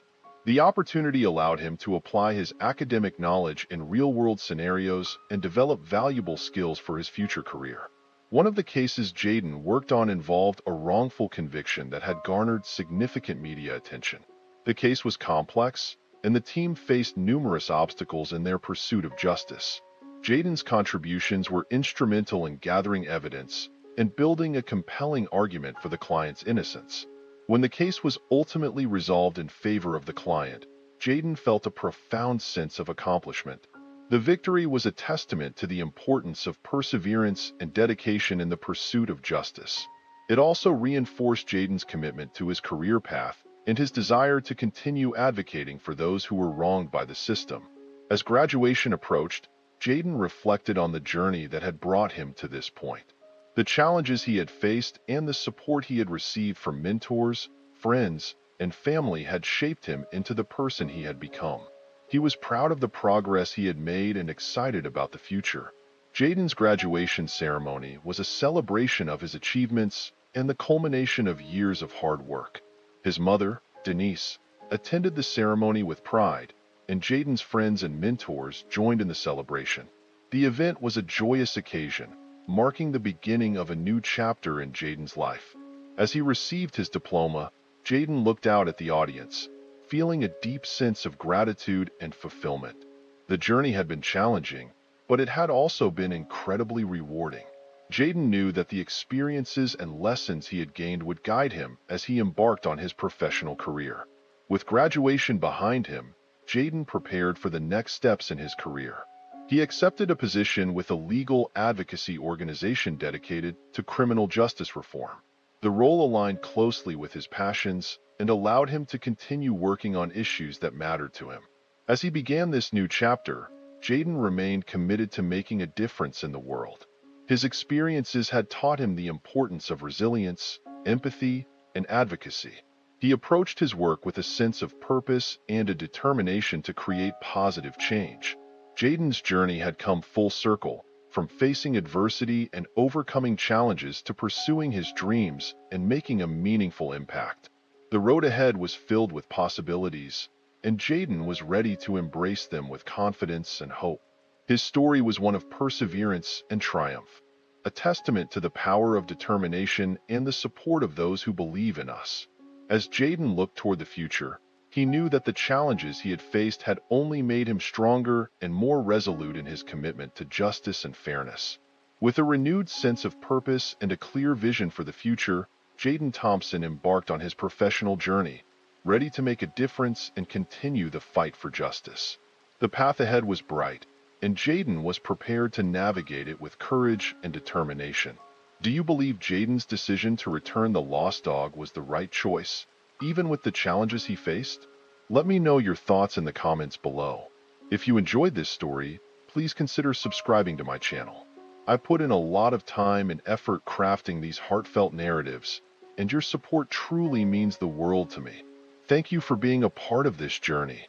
The opportunity allowed him to apply his academic knowledge in real-world scenarios and develop valuable skills for his future career. One of the cases Jaden worked on involved a wrongful conviction that had garnered significant media attention. The case was complex, and the team faced numerous obstacles in their pursuit of justice. Jaden's contributions were instrumental in gathering evidence and building a compelling argument for the client's innocence. When the case was ultimately resolved in favor of the client, Jaden felt a profound sense of accomplishment. The victory was a testament to the importance of perseverance and dedication in the pursuit of justice. It also reinforced Jaden's commitment to his career path and his desire to continue advocating for those who were wronged by the system. As graduation approached, Jaden reflected on the journey that had brought him to this point. The challenges he had faced and the support he had received from mentors, friends, and family had shaped him into the person he had become. He was proud of the progress he had made and excited about the future. Jaden's graduation ceremony was a celebration of his achievements and the culmination of years of hard work. His mother, Denise, attended the ceremony with pride, and Jaden's friends and mentors joined in the celebration. The event was a joyous occasion, marking the beginning of a new chapter in Jaden's life. As he received his diploma, Jaden looked out at the audience, feeling a deep sense of gratitude and fulfillment. The journey had been challenging, but it had also been incredibly rewarding. Jaden knew that the experiences and lessons he had gained would guide him as he embarked on his professional career. With graduation behind him, Jaden prepared for the next steps in his career. He accepted a position with a legal advocacy organization dedicated to criminal justice reform. The role aligned closely with his passions and allowed him to continue working on issues that mattered to him. As he began this new chapter, Jaden remained committed to making a difference in the world. His experiences had taught him the importance of resilience, empathy, and advocacy. He approached his work with a sense of purpose and a determination to create positive change. Jaden's journey had come full circle, from facing adversity and overcoming challenges to pursuing his dreams and making a meaningful impact. The road ahead was filled with possibilities, and Jaden was ready to embrace them with confidence and hope. His story was one of perseverance and triumph, a testament to the power of determination and the support of those who believe in us. As Jaden looked toward the future, he knew that the challenges he had faced had only made him stronger and more resolute in his commitment to justice and fairness. With a renewed sense of purpose and a clear vision for the future, Jaden Thompson embarked on his professional journey, ready to make a difference and continue the fight for justice. The path ahead was bright, and Jaden was prepared to navigate it with courage and determination. Do you believe Jaden's decision to return the lost dog was the right choice, even with the challenges he faced? Let me know your thoughts in the comments below. If you enjoyed this story, please consider subscribing to my channel. I put in a lot of time and effort crafting these heartfelt narratives, and your support truly means the world to me. Thank you for being a part of this journey.